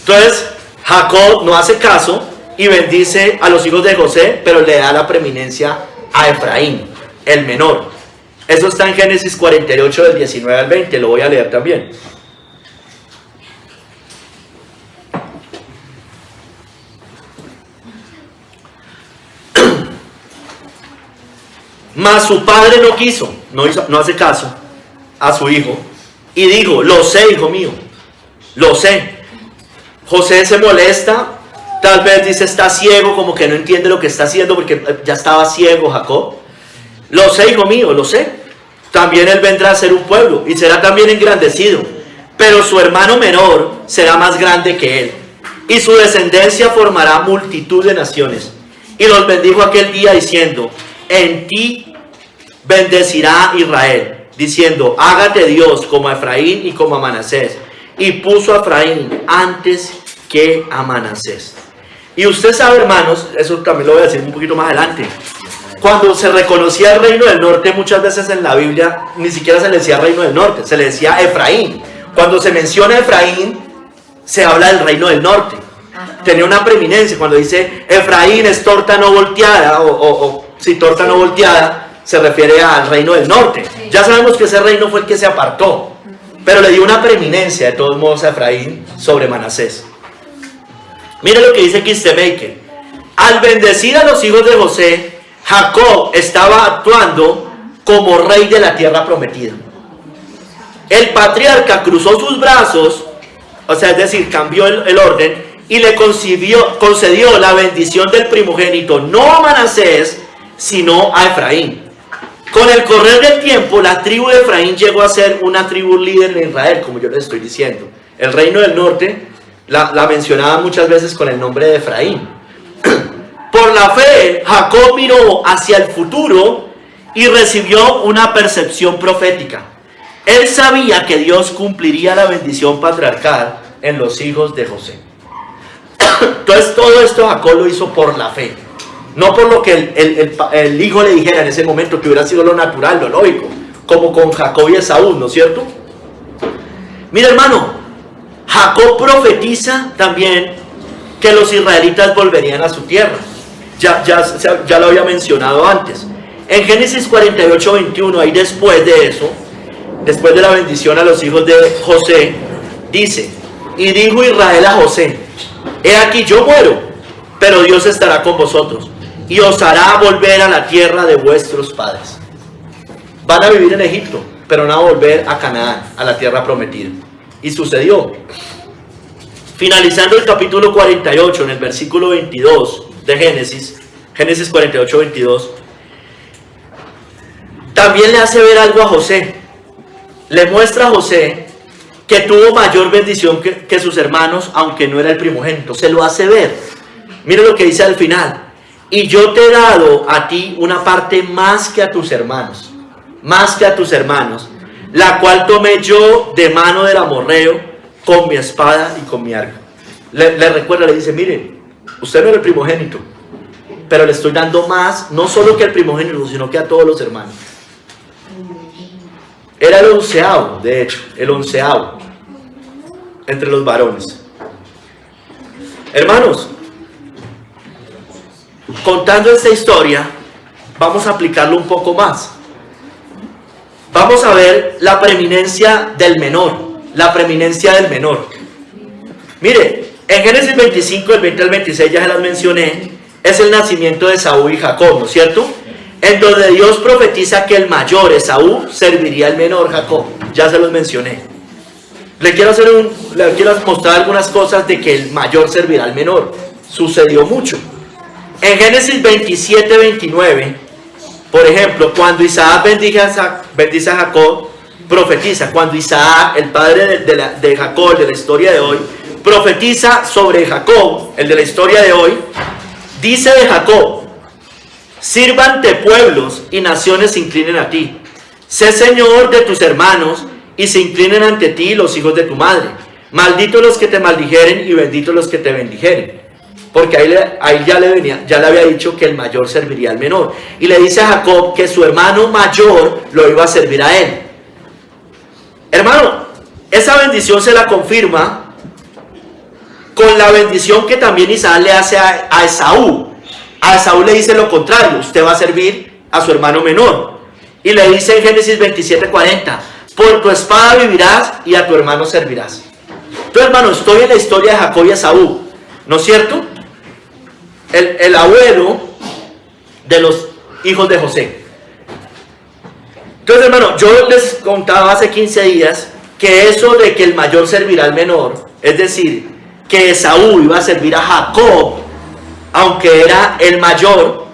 Entonces Jacob no hace caso y bendice a los hijos de José, pero le da la preeminencia a Efraín, el menor. Eso está en Génesis 48 del 19 al 20, lo voy a leer también. Mas su padre no quiso, no hace caso a su hijo, y dijo: lo sé, hijo mío, lo sé. José se molesta, tal vez dice está ciego, como que no entiende lo que está haciendo porque ya estaba ciego Jacob. Lo sé, hijo mío, lo sé. También él vendrá a ser un pueblo y será también engrandecido, pero su hermano menor será más grande que él, y su descendencia formará multitud de naciones. Y los bendijo aquel día diciendo: en ti bendecirá Israel, diciendo: hágate Dios como a Efraín y como a Manasés. Y puso a Efraín antes que a Manasés. Y usted sabe, hermanos, eso también lo voy a decir un poquito más adelante, cuando se reconocía el reino del norte, muchas veces en la Biblia ni siquiera se le decía reino del norte, se le decía Efraín. Cuando se menciona Efraín, se habla del reino del norte. Tenía una preeminencia. Cuando dice Efraín es torta no volteada, o si torta no volteada, se refiere al reino del norte. Ya sabemos que ese reino fue el que se apartó, pero le dio una preeminencia de todos modos a Efraín sobre Manasés. Mire lo que dice Kistemaker: al bendecir a los hijos de José, Jacob estaba actuando como rey de la tierra prometida. El patriarca cruzó sus brazos, o sea, es decir, cambió el orden, y le concedió la bendición del primogénito, no a Manasés, sino a Efraín. Con el correr del tiempo, la tribu de Efraín llegó a ser una tribu líder en Israel, como yo les estoy diciendo. El reino del norte la mencionaba muchas veces con el nombre de Efraín. Por la fe, Jacob miró hacia el futuro y recibió una percepción profética. Él sabía que Dios cumpliría la bendición patriarcal en los hijos de José. Entonces todo esto Jacob lo hizo por la fe, no por lo que el hijo le dijera en ese momento, que hubiera sido lo natural, lo lógico, como con Jacob y Esaú, ¿no es cierto? Mira, hermano, Jacob profetiza también que los israelitas volverían a su tierra. Ya lo había mencionado antes. En Génesis 48, 21, ahí después de eso, después de la bendición a los hijos de José, dice: y dijo Israel a José: he aquí yo muero, pero Dios estará con vosotros y os hará volver a la tierra de vuestros padres. Van a vivir en Egipto, pero van a volver a Canaán, a la tierra prometida. Y sucedió. Finalizando el capítulo 48, en el versículo 22 de Génesis 48, 22, también le hace ver algo a José. Le muestra a José que tuvo mayor bendición que sus hermanos, aunque no era el primogénito. Se lo hace ver. Mira lo que dice al final: y yo te he dado a ti una parte más que a tus hermanos, la cual tomé yo de mano del amorreo con mi espada y con mi arco. Le recuerda, le dice: miren, usted no era el primogénito, pero le estoy dando más, no solo que al primogénito, sino que a todos los hermanos. Era el 11avo, de hecho, el 11avo entre los varones. Hermanos, contando esta historia, vamos a aplicarlo un poco más. Vamos a ver la preeminencia del menor. Mire, en Génesis 25, del 20 al 26, ya se las mencioné, es el nacimiento de Esaú y Jacob, ¿no es cierto? En donde Dios profetiza que el mayor, Esaú, serviría al menor, Jacob. Ya se los mencioné. Le quiero mostrar algunas cosas de que el mayor servirá al menor. Sucedió mucho. En Génesis 27, 29, por ejemplo, cuando Isaac bendice a Jacob, profetiza. Cuando Isaac, el padre de Jacob, de la historia de hoy, profetiza sobre Jacob, el de la historia de hoy, dice de Jacob: sírvante pueblos y naciones se inclinen a ti. Sé señor de tus hermanos y se inclinen ante ti los hijos de tu madre. Malditos los que te maldijeren y benditos los que te bendijeren. Porque ahí ya le había dicho que el mayor serviría al menor. Y le dice a Jacob que su hermano mayor lo iba a servir a él. Hermano, esa bendición se la confirma con la bendición que también Isaac le hace a Esaú. A Esaú le dice lo contrario: usted va a servir a su hermano menor. Y le dice en Génesis 27:40, por tu espada vivirás y a tu hermano servirás. Entonces, hermano, estoy en la historia de Jacob y Esaú, ¿no es cierto? El abuelo de los hijos de José. Entonces, hermano, yo les contaba hace 15 días que eso de que el mayor servirá al menor, es decir, que Esaú iba a servir a Jacob, aunque era el mayor,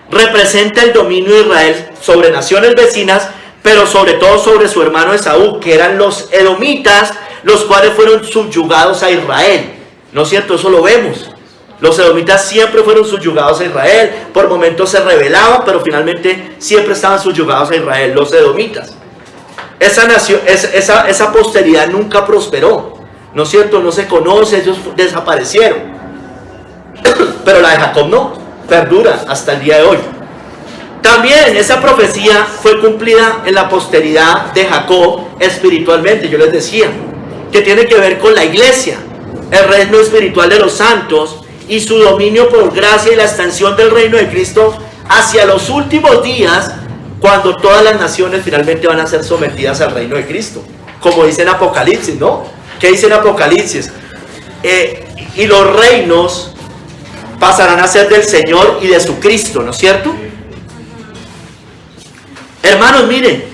representa el dominio de Israel sobre naciones vecinas, pero sobre todo sobre su hermano Esaú, que eran los edomitas, los cuales fueron subyugados a Israel. ¿No es cierto? Eso lo vemos. Los edomitas siempre fueron subyugados a Israel, por momentos se rebelaban, pero finalmente siempre estaban subyugados a Israel, los edomitas. Esa nación, esa posteridad nunca prosperó, ¿no es cierto? No se conoce, ellos desaparecieron. Pero la de Jacob no, perdura hasta el día de hoy. También esa profecía fue cumplida en la posteridad de Jacob espiritualmente, yo les decía, que tiene que ver con la iglesia, el reino espiritual de los santos y su dominio por gracia y la extensión del reino de Cristo hacia los últimos días, cuando todas las naciones finalmente van a ser sometidas al reino de Cristo, como dice en Apocalipsis, ¿no? ¿Qué dice en Apocalipsis? Y los reinos pasarán a ser del Señor y de su Cristo, ¿no es cierto? Hermanos, miren,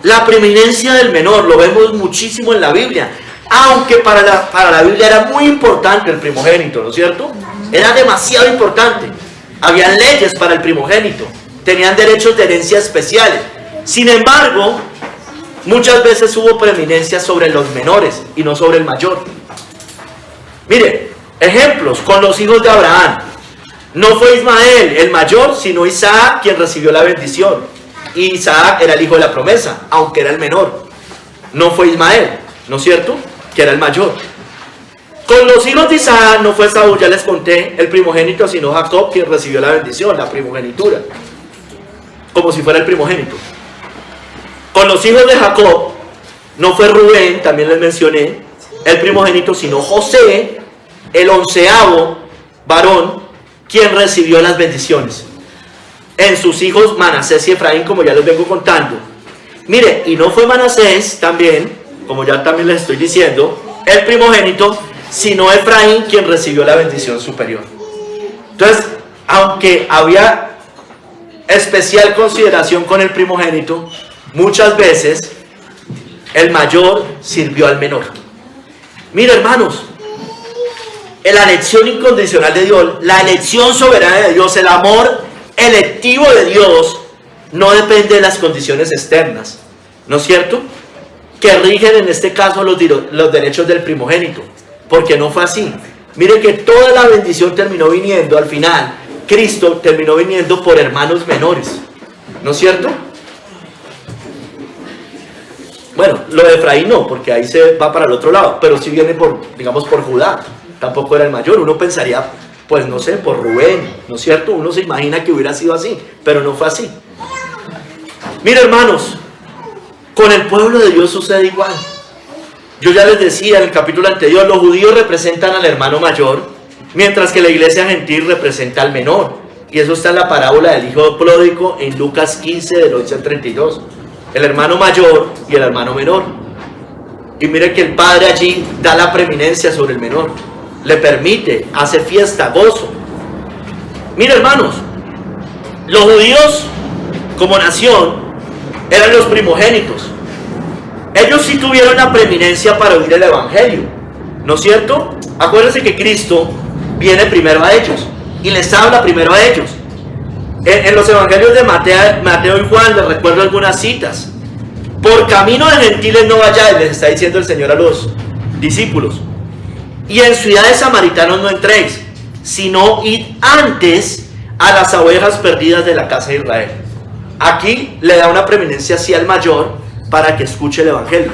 la preeminencia del menor lo vemos muchísimo en la Biblia, aunque para la Biblia era muy importante el primogénito, ¿no es cierto? Era demasiado importante. Habían leyes para el primogénito, tenían derechos de herencia especiales. Sin embargo, muchas veces hubo preeminencia sobre los menores y no sobre el mayor. Mire, ejemplos con los hijos de Abraham. No fue Ismael el mayor, sino Isaac quien recibió la bendición. Y Isaac era el hijo de la promesa, aunque era el menor. No fue Ismael, ¿no es cierto?, que era el mayor. Con los hijos de Isaac no fue Saúl, ya les conté, el primogénito, sino Jacob quien recibió la bendición, la primogenitura, como si fuera el primogénito. Con los hijos de Jacob no fue Rubén, también les mencioné, el primogénito, sino José, el 11º varón, quien recibió las bendiciones. En sus hijos Manasés y Efraín, como ya les vengo contando. Mire, y no fue Manasés también, como ya también les estoy diciendo, el primogénito, sino Efraín quien recibió la bendición superior. Entonces, aunque había especial consideración con el primogénito, muchas veces el mayor sirvió al menor. Mire, hermanos, la elección incondicional de Dios, la elección soberana de Dios, el amor electivo de Dios, no depende de las condiciones externas, ¿no es cierto?, que rigen en este caso los derechos del primogénito, porque no fue así. Mire que toda la bendición terminó viniendo, al final, Cristo terminó viniendo por hermanos menores, ¿no es cierto? Bueno, lo de Efraín no, porque ahí se va para el otro lado, pero sí viene por, digamos, por Judá, tampoco era el mayor. Uno pensaría, pues no sé, por Rubén, ¿no es cierto? Uno se imagina que hubiera sido así, pero no fue así. Mira, hermanos, con el pueblo de Dios sucede igual. Yo ya les decía en el capítulo anterior, los judíos representan al hermano mayor, mientras que la iglesia gentil representa al menor. Y eso está en la parábola del hijo pródigo en Lucas 15, del 11 al 32. El hermano mayor y el hermano menor. Y mire que el padre allí da la preeminencia sobre el menor. Le permite, hace fiesta, gozo. Mire, hermanos, los judíos como nación eran los primogénitos. Ellos sí tuvieron la preeminencia para oír el evangelio, ¿no es cierto? Acuérdense que Cristo viene primero a ellos y les habla primero a ellos. En los evangelios de Mateo y Juan les recuerdo algunas citas. Por camino de gentiles no vayáis, les está diciendo el Señor a los discípulos. Y en ciudades samaritanos no entréis, sino id antes a las ovejas perdidas de la casa de Israel. Aquí le da una preeminencia así al mayor para que escuche el evangelio.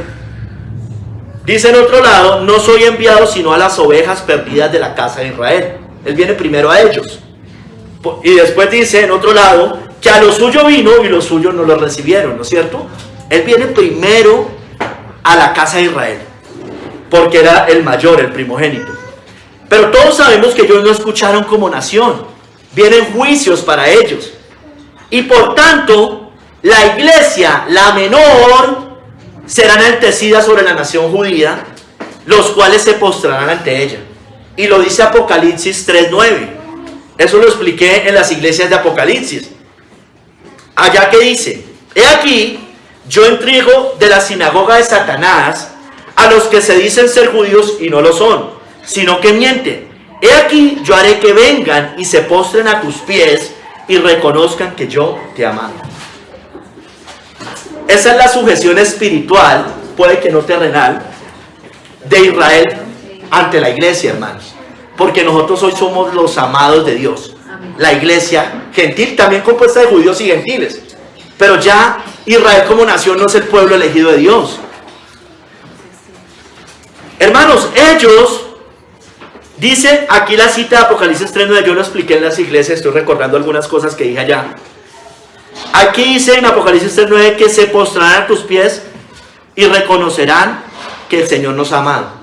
Dice en otro lado, no soy enviado sino a las ovejas perdidas de la casa de Israel. Él viene primero a ellos. Y después dice en otro lado, que a lo suyo vino y los suyos no lo recibieron, ¿no es cierto? Él viene primero a la casa de Israel, porque era el mayor, el primogénito. Pero todos sabemos que ellos no escucharon como nación. Vienen juicios para ellos. Y por tanto, La iglesia, la menor, será enaltecida sobre la nación judía, los cuales se postrarán ante ella. Y lo dice Apocalipsis 3:9. Eso lo expliqué en las iglesias de Apocalipsis. Allá que dice: he aquí, yo entrego de la sinagoga de Satanás a los que se dicen ser judíos y no lo son, sino que mienten. He aquí, yo haré que vengan y se postren a tus pies y reconozcan que yo te he amado. Esa es la sujeción espiritual, puede que no terrenal, de Israel ante la iglesia, hermanos. Porque nosotros hoy somos los amados de Dios. La iglesia gentil, también compuesta de judíos y gentiles. Pero ya Israel como nación no es el pueblo elegido de Dios. Hermanos, ellos, dice aquí la cita de Apocalipsis 3:9, yo lo expliqué en las iglesias, estoy recordando algunas cosas que dije allá. Aquí dice en Apocalipsis 3:9 que se postrarán a tus pies y reconocerán que el Señor nos ha amado.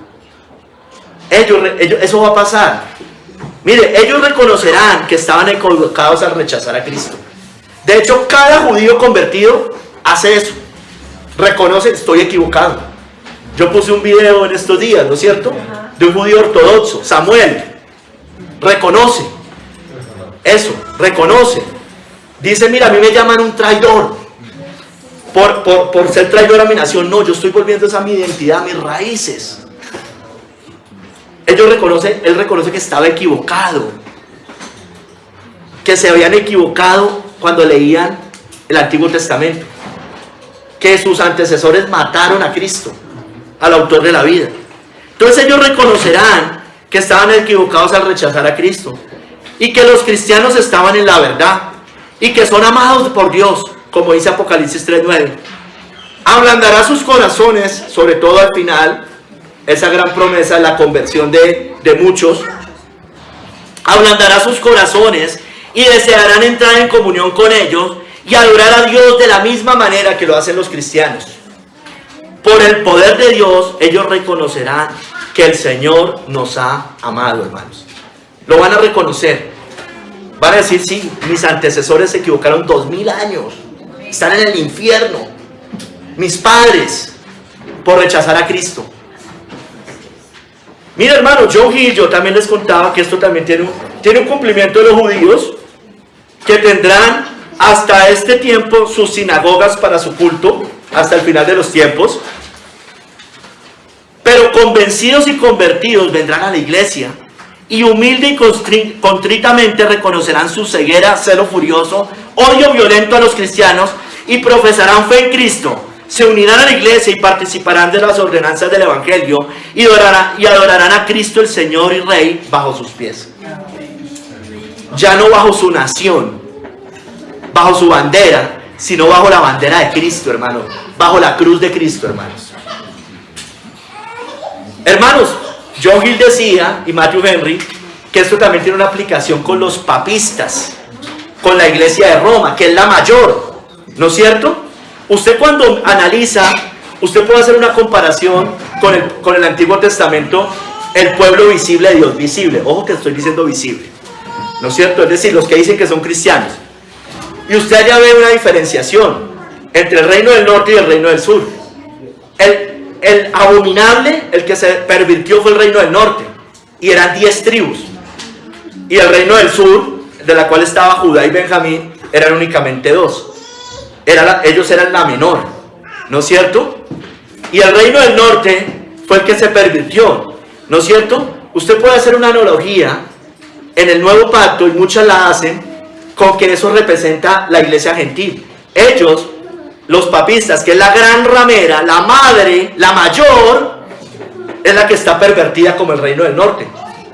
Ellos, eso va a pasar. Mire, ellos reconocerán que estaban equivocados al rechazar a Cristo. De hecho, cada judío convertido hace eso. Reconoce: estoy equivocado. Yo puse un video en estos días, ¿no es cierto? De un judío ortodoxo, Samuel. Reconoce. Eso, reconoce. Dice: mira, a mí me llaman un traidor. Por ser traidor a mi nación. No, yo estoy volviendo esa mi identidad, mis raíces. Él reconoce que estaba equivocado. Que se habían equivocado cuando leían el Antiguo Testamento. Que sus antecesores mataron a Cristo, al autor de la vida. Entonces ellos reconocerán que estaban equivocados al rechazar a Cristo. Y que los cristianos estaban en la verdad. Y que son amados por Dios, como dice Apocalipsis 3:9. Ablandará sus corazones, sobre todo al final, esa gran promesa, la conversión de muchos. Ablandará sus corazones y desearán entrar en comunión con ellos y adorar a Dios de la misma manera que lo hacen los cristianos. Por el poder de Dios, ellos reconocerán que el Señor nos ha amado, hermanos. Lo van a reconocer. Van a decir: sí, mis antecesores se equivocaron 2000 años. Están en el infierno. Mis padres, por rechazar a Cristo. Mira, hermano, John Hill, yo también les contaba que esto también tiene un cumplimiento de los judíos, que tendrán hasta este tiempo sus sinagogas para su culto, hasta el final de los tiempos. Pero convencidos y convertidos vendrán a la iglesia y humilde y contritamente reconocerán su ceguera, celo furioso, odio violento a los cristianos y profesarán fe en Cristo. Se unirán a la iglesia y participarán de las ordenanzas del Evangelio y adorarán a Cristo el Señor y Rey bajo sus pies. Ya no bajo su nación, bajo su bandera, sino bajo la bandera de Cristo, hermano. Bajo la cruz de Cristo, hermanos. Hermanos, John Hill decía, y Matthew Henry, que esto también tiene una aplicación con los papistas, con la iglesia de Roma, que es la mayor, ¿no es cierto? Usted cuando analiza, usted puede hacer una comparación con el Antiguo Testamento, el pueblo visible de Dios, visible, ojo que estoy diciendo visible, ¿no es cierto? Es decir, los que dicen que son cristianos. Y usted allá ve una diferenciación entre el reino del norte y el reino del sur. El abominable, el que se pervirtió, fue el reino del norte, y eran 10 tribus. Y el reino del sur, de la cual estaba Judá y Benjamín, eran únicamente 2. Ellos eran la menor, ¿no es cierto? Y el reino del norte fue el que se pervirtió, ¿no es cierto? Usted puede hacer una analogía en el nuevo pacto, y muchas la hacen, con que eso representa la iglesia gentil. Ellos, los papistas, que es la gran ramera, la madre, la mayor, es la que está pervertida como el reino del norte,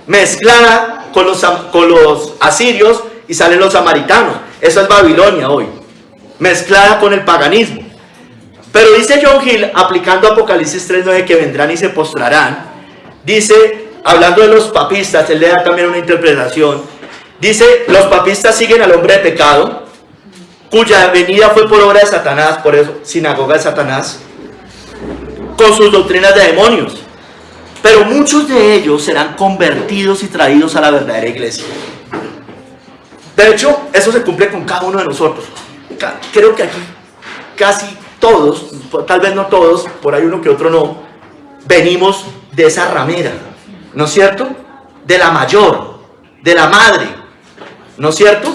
mezclada con los asirios, y salen los samaritanos. Eso es Babilonia hoy, mezclada con el paganismo. Pero dice John Hill, aplicando Apocalipsis 3:9, que vendrán y se postrarán. Dice, hablando de los papistas, él le da también una interpretación. Dice: los papistas siguen al hombre de pecado, cuya venida fue por obra de Satanás, por eso sinagoga de Satanás, con sus doctrinas de demonios. Pero muchos de ellos serán convertidos y traídos a la verdadera iglesia. De hecho, eso se cumple con cada uno de nosotros. Creo que aquí casi todos, tal vez no todos, por ahí uno que otro no, venimos de esa ramera, ¿no es cierto? De la mayor, de la madre, ¿no es cierto?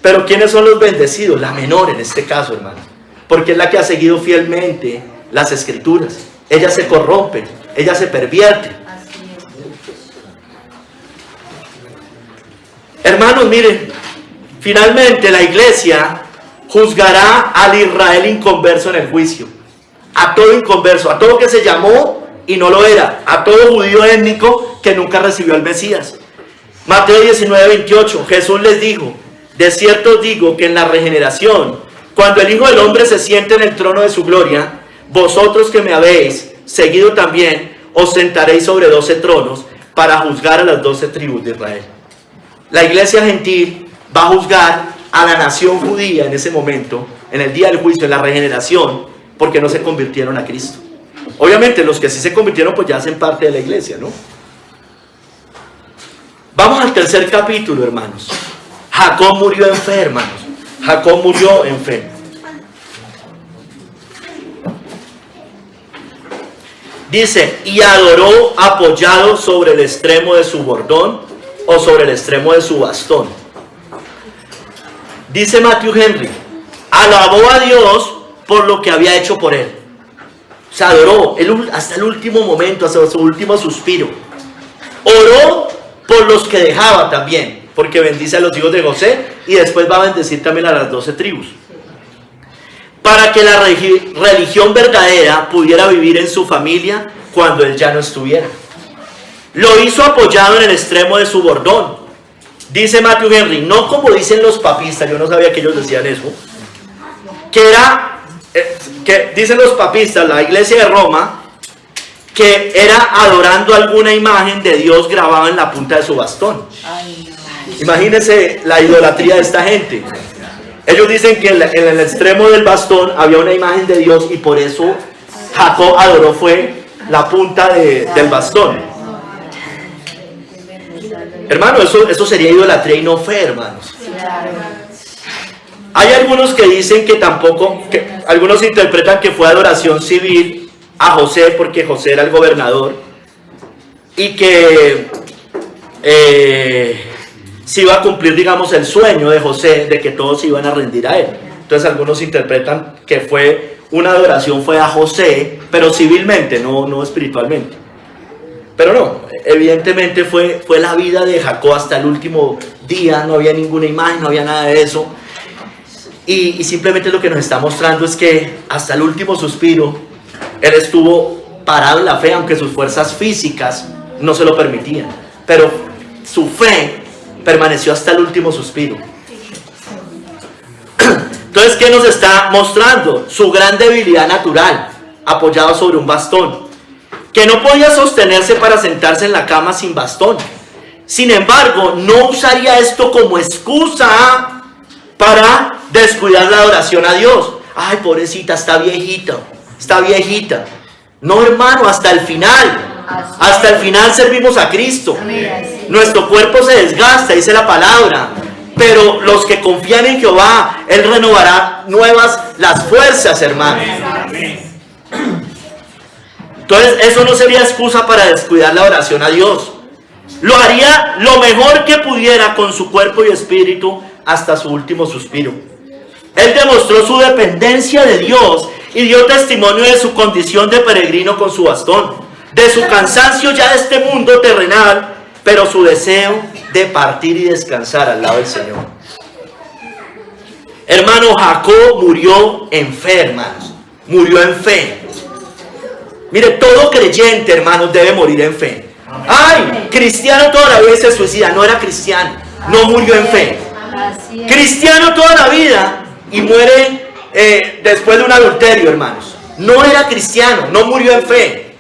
Pero ¿quiénes son los bendecidos? La menor en este caso, hermano, porque es la que ha seguido fielmente las escrituras. Ella se corrompe, ella se pervierte. Hermanos, miren, finalmente la iglesia juzgará al Israel inconverso en el juicio. A todo inconverso, a todo que se llamó y no lo era, a todo judío étnico que nunca recibió al Mesías. Mateo 19:28, Jesús les dijo: de cierto os digo que en la regeneración, cuando el Hijo del Hombre se siente en el trono de su gloria, vosotros que me habéis seguido también, os sentaréis sobre 12 tronos para juzgar a las 12 tribus de Israel. La iglesia gentil va a juzgar a la nación judía en ese momento, en el día del juicio, en la regeneración, porque no se convirtieron a Cristo. Obviamente los que sí se convirtieron pues ya hacen parte de la iglesia, ¿no? Vamos al tercer capítulo, hermanos. Jacob murió en fe, hermanos. Jacob murió en fe. Dice, y adoró apoyado sobre el extremo de su bordón o sobre el extremo de su bastón. Dice Matthew Henry, alabó a Dios por lo que había hecho por él. O sea, adoró hasta el último momento, hasta su último suspiro. Oró por los que dejaba también, porque bendice a los hijos de José y después va a bendecir también a las 12 tribus. Para que la religión verdadera pudiera vivir en su familia cuando él ya no estuviera. Lo hizo apoyado en el extremo de su bordón. Dice Matthew Henry, no como dicen los papistas, yo no sabía que ellos decían eso, que dicen los papistas, la iglesia de Roma, que era adorando alguna imagen de Dios grabada en la punta de su bastón. Imagínense la idolatría de esta gente. Ellos dicen que en el extremo del bastón había una imagen de Dios y por eso Jacob adoró fue la punta del bastón. Hermano, eso sería idolatría y no fe, hermanos. Hay algunos que dicen que tampoco, que algunos interpretan que fue adoración civil a José porque José era el gobernador y que se iba a cumplir, digamos, el sueño de José de que todos se iban a rendir a él. Entonces algunos interpretan que fue una adoración fue a José, pero civilmente, no espiritualmente. Pero no, evidentemente fue la vida de Jacob hasta el último día, no había ninguna imagen, no había nada de eso. Y simplemente lo que nos está mostrando es que hasta el último suspiro, él estuvo parado en la fe, aunque sus fuerzas físicas no se lo permitían. Pero su fe permaneció hasta el último suspiro. Entonces, ¿qué nos está mostrando? Su gran debilidad natural, apoyado sobre un bastón, que no podía sostenerse para sentarse en la cama sin bastón. Sin embargo, no usaría esto como excusa para descuidar la adoración a Dios. Ay, pobrecita, está viejita. No, hermano, hasta el final. Hasta el final servimos a Cristo. Nuestro cuerpo se desgasta, dice la palabra. Pero los que confían en Jehová, Él renovará nuevas las fuerzas, hermano. Entonces, eso no sería excusa para descuidar la oración a Dios. Lo haría lo mejor que pudiera con su cuerpo y espíritu hasta su último suspiro. Él demostró su dependencia de Dios y dio testimonio de su condición de peregrino con su bastón, de su cansancio ya de este mundo terrenal, pero su deseo de partir y descansar al lado del Señor. Hermano, Jacob murió en fe, hermanos. Murió en fe. Mire, todo creyente, hermanos, debe morir en fe. Ay, cristiano toda la vida se suicida. No era cristiano, no murió en fe. Cristiano toda la vida y muere después de un adulterio, hermanos. No era cristiano, no murió en fe.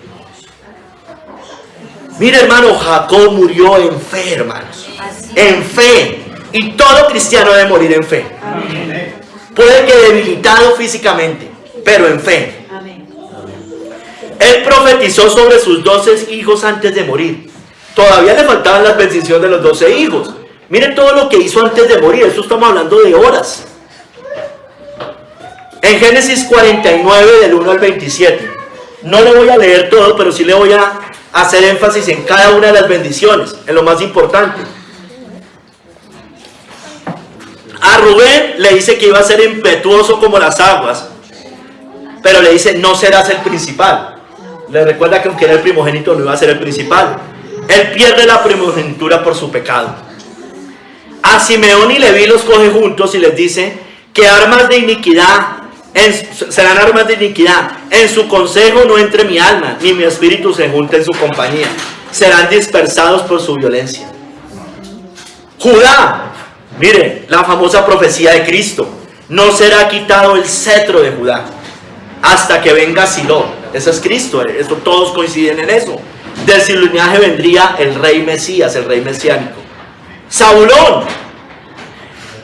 Mire, hermano, Jacob murió en fe, hermanos. En fe. Y todo cristiano debe morir en fe. Puede que debilitado físicamente, pero en fe. Él profetizó sobre sus 12 hijos antes de morir. Todavía le faltaban las bendiciones de los 12 hijos. Miren todo lo que hizo antes de morir. Esto estamos hablando de horas. En Génesis 49 del 1 al 27. No le voy a leer todo, pero sí le voy a hacer énfasis en cada una de las bendiciones, en lo más importante. A Rubén le dice que iba a ser impetuoso como las aguas, pero le dice, no serás el principal. Le recuerda que aunque era el primogénito, no iba a ser el principal. Él pierde la primogenitura por su pecado. A Simeón y Leví los coge juntos y les dice que armas de iniquidad serán armas de iniquidad. En su consejo no entre mi alma, ni mi espíritu se junte en su compañía. Serán dispersados por su violencia. Judá, mire, la famosa profecía de Cristo. No será quitado el cetro de Judá hasta que venga Silo. Eso es Cristo, eso, todos coinciden en eso. Del su linaje vendría el rey Mesías, el rey mesiánico. Zabulón,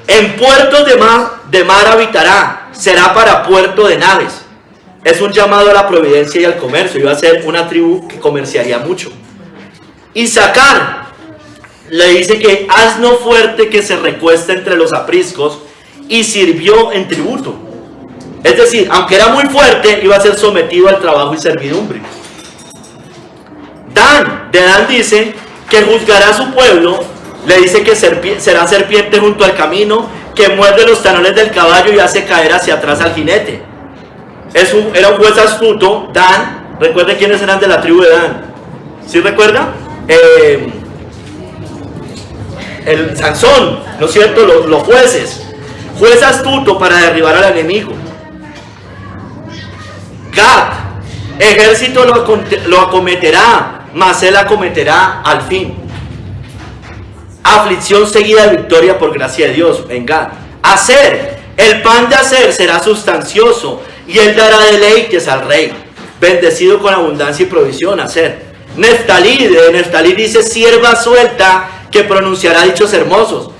en puertos de mar habitará, será para puerto de naves. Es un llamado a la providencia y al comercio. Iba a ser una tribu que comerciaría mucho. Isaacar le dice que asno fuerte que se recuesta entre los apriscos y sirvió en tributo. Es decir, aunque era muy fuerte, iba a ser sometido al trabajo y servidumbre. De Dan dice que juzgará a su pueblo. Le dice que será serpiente junto al camino, que muerde los talones del caballo y hace caer hacia atrás al jinete. Era un juez astuto. Dan, recuerden quiénes eran de la tribu de Dan. ¿Sí recuerda? El Sansón, ¿no es cierto? Los jueces. Juez astuto para derribar al enemigo. Gad, ejército lo acometerá, mas él acometerá al fin. Aflicción seguida de victoria por gracia de Dios. En Gad. Aser, el pan de Aser será sustancioso y él dará deleites al rey. Bendecido con abundancia y provisión. Aser. Neftalí, de Neftalí dice sierva suelta que pronunciará dichos hermosos.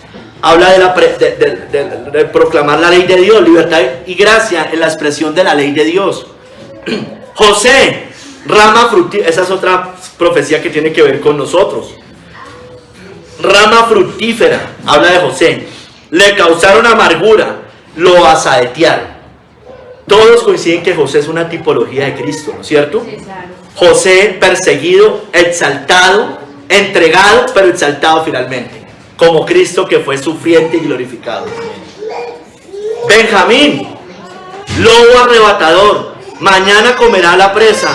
Habla de proclamar la ley de Dios, libertad y gracia en la expresión de la ley de Dios. José, rama fructífera. Esa es otra profecía que tiene que ver con nosotros. Rama fructífera, habla de José. Le causaron amargura, lo asaetearon. Todos coinciden que José es una tipología de Cristo, ¿no es cierto? Sí, claro. José perseguido, exaltado, entregado, pero exaltado finalmente, como Cristo que fue sufriente y glorificado. Benjamín, lobo arrebatador, mañana comerá la presa.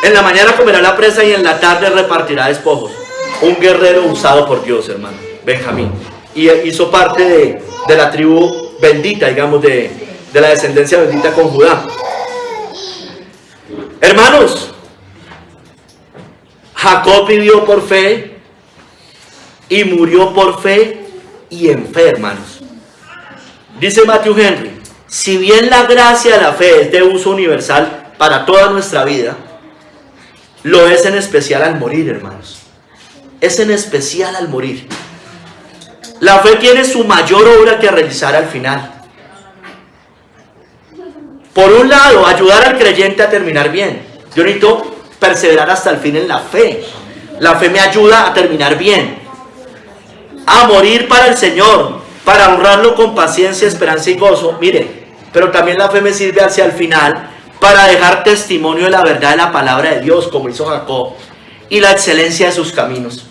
En la mañana comerá la presa y en la tarde repartirá despojos. Un guerrero usado por Dios, hermano, Benjamín. Y hizo parte de la tribu bendita, digamos, de la descendencia bendita con Judá. Hermanos, Jacob vivió por fe y murió por fe y en fe, hermanos. Dice Matthew Henry, si bien la gracia de la fe es de uso universal para toda nuestra vida, lo es en especial al morir, hermanos. Es en especial al morir. La fe tiene su mayor obra que realizar al final. Por un lado, ayudar al creyente a terminar bien. Yo necesito perseverar hasta el fin en la fe. La fe me ayuda a terminar bien. A morir para el Señor, para honrarlo con paciencia, esperanza y gozo. Mire, pero también la fe me sirve hacia el final para dejar testimonio de la verdad de la palabra de Dios, como hizo Jacob, y la excelencia de sus caminos,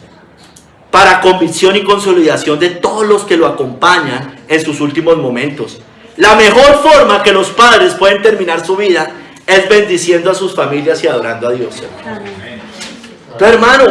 para convicción y consolidación de todos los que lo acompañan en sus últimos momentos. La mejor forma que los padres pueden terminar su vida es bendiciendo a sus familias y adorando a Dios. Entonces, hermano,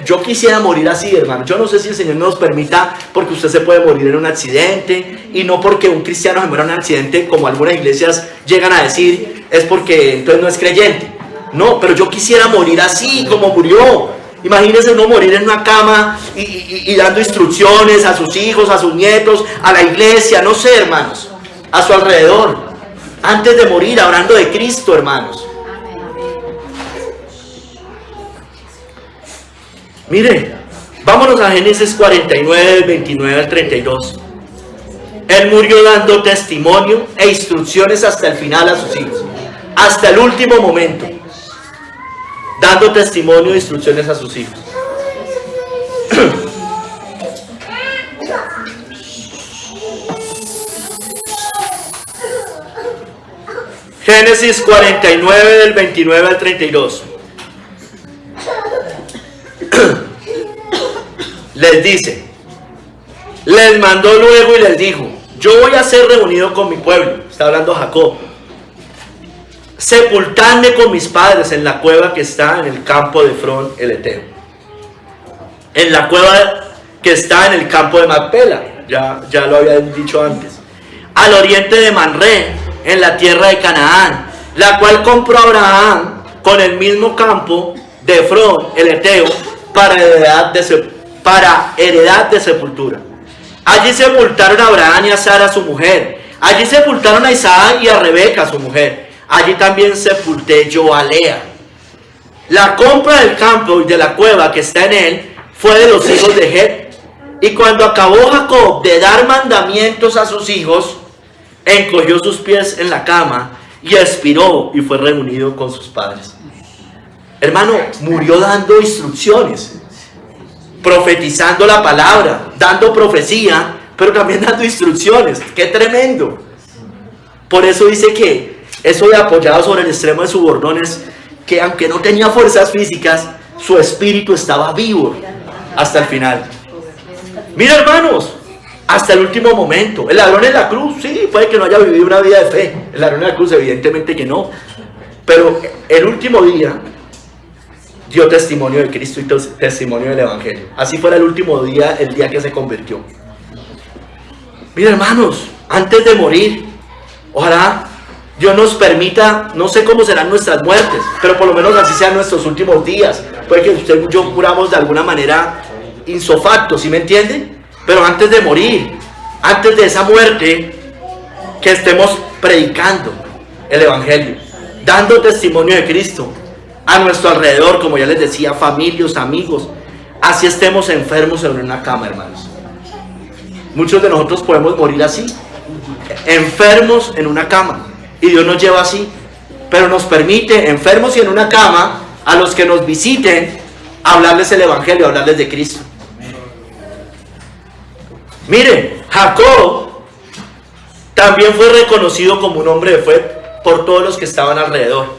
yo quisiera morir así, hermano. Yo no sé si el Señor nos permita, porque usted se puede morir en un accidente, y no porque un cristiano se muera en un accidente, como algunas iglesias llegan a decir, es porque entonces no es creyente. No, pero yo quisiera morir así como murió. Imagínense uno morir en una cama y dando instrucciones a sus hijos, a sus nietos, a la iglesia, no sé, hermanos, a su alrededor, antes de morir, hablando de Cristo, hermanos. Mire, vámonos a Génesis 49, 29 al 32. Él murió dando testimonio e instrucciones hasta el final a sus hijos, hasta el último momento, dando testimonio e instrucciones a sus hijos. Génesis 49 del 29 al 32. Les dice, les mandó luego y les dijo, yo voy a ser reunido con mi pueblo, está hablando Jacob, sepultadme con mis padres en la cueva que está en el campo de Efrón el Eteo, en la cueva que está en el campo de Macpela, ya lo había dicho antes, al oriente de Manré, en la tierra de Canaán, la cual compró Abraham con el mismo campo de Efrón el Eteo para heredad de sepultura. Allí sepultaron a Abraham y a Sara su mujer, allí sepultaron a Isaac y a Rebeca su mujer, allí también sepulté yo a Lea. La compra del campo y de la cueva que está en él fue de los hijos de Het. Y cuando acabó Jacob de dar mandamientos a sus hijos, encogió sus pies en la cama y expiró y fue reunido con sus padres. Hermano, murió dando instrucciones, profetizando la palabra, dando profecía, pero también dando instrucciones. ¡Qué tremendo! Por eso dice que eso de apoyado sobre el extremo de su bordón es que aunque no tenía fuerzas físicas, su espíritu estaba vivo hasta el final. Mira, hermanos, hasta el último momento. El ladrón en la cruz, sí, puede que no haya vivido una vida de fe. El ladrón en la cruz, evidentemente que no. Pero el último día dio testimonio de Cristo y testimonio del Evangelio. Así fuera el último día, el día que se convirtió. Mira, hermanos, antes de morir, ojalá Dios nos permita, no sé cómo serán nuestras muertes, pero por lo menos así sean nuestros últimos días. Puede que usted y yo muramos de alguna manera insofacto, ¿sí me entiende? Pero antes de morir, antes de esa muerte, que estemos predicando el Evangelio, dando testimonio de Cristo a nuestro alrededor, como ya les decía, familias, amigos, así estemos enfermos en una cama, hermanos. Muchos de nosotros podemos morir así, enfermos en una cama, y Dios nos lleva así, pero nos permite, enfermos y en una cama, a los que nos visiten, hablarles el Evangelio, hablarles de Cristo. Mire, Jacob también fue reconocido como un hombre de fe por todos los que estaban alrededor.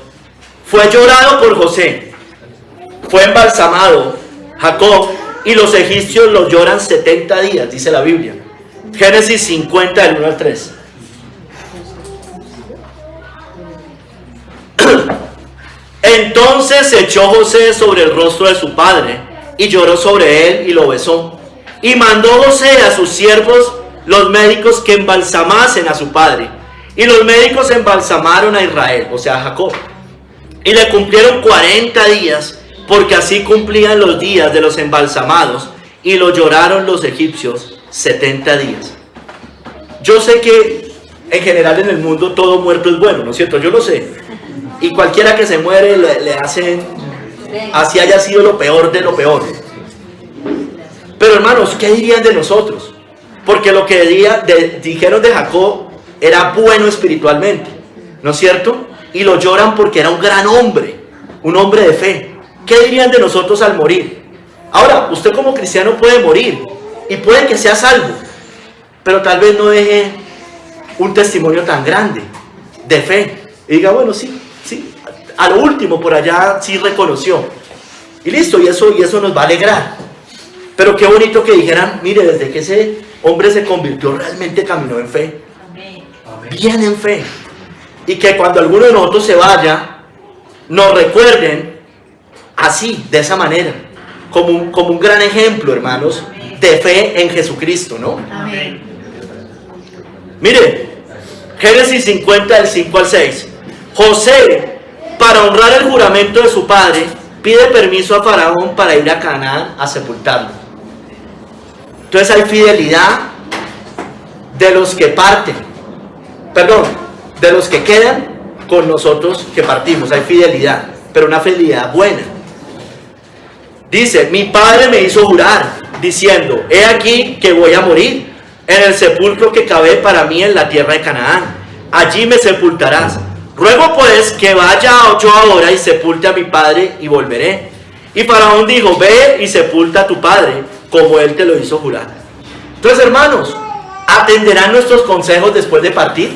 Fue llorado por José, fue embalsamado Jacob, y los egipcios lo lloran 70 días, dice la Biblia. Génesis 50, del 1 al 3. Entonces se echó José sobre el rostro de su padre, y lloró sobre él y lo besó. Y mandó José a sus siervos, los médicos, que embalsamasen a su padre. Y los médicos embalsamaron a Israel, o sea, a Jacob. Y le cumplieron 40 días, porque así cumplían los días de los embalsamados. Y lo lloraron los egipcios 70 días. Yo sé que en general en el mundo todo muerto es bueno, ¿no es cierto? Yo lo sé. Y cualquiera que se muere le hacen, así haya sido lo peor de lo peor. Pero hermanos, ¿qué dirían de nosotros? Porque lo que dijeron de Jacob era bueno espiritualmente, ¿no es cierto? Y lo lloran porque era un gran hombre, un hombre de fe. ¿Qué dirían de nosotros al morir? Ahora, usted como cristiano puede morir y puede que sea salvo, pero tal vez no deje un testimonio tan grande de fe. Y diga, bueno, sí, a lo último por allá sí reconoció. Y listo, y eso nos va a alegrar. Pero qué bonito que dijeran, mire, desde que ese hombre se convirtió, realmente caminó en fe. Bien en fe. Y que cuando alguno de nosotros se vaya, nos recuerden así, de esa manera, como un gran ejemplo, hermanos, de fe en Jesucristo, ¿no? Amén. Mire, Génesis 50, del 5 al 6. José, para honrar el juramento de su padre, pide permiso a Faraón para ir a Canaán a sepultarlo. Entonces hay fidelidad de los que parten, de los que quedan con nosotros que partimos. Hay fidelidad, pero una fidelidad buena. Dice, mi padre me hizo jurar, diciendo, he aquí que voy a morir en el sepulcro que cavé para mí en la tierra de Canaán. Allí me sepultarás. Ruego pues que vaya yo ahora y sepulte a mi padre y volveré. Y Faraón dijo, ve y sepulta a tu padre, como él te lo hizo jurar. Entonces, hermanos, ¿atenderán nuestros consejos después de partir?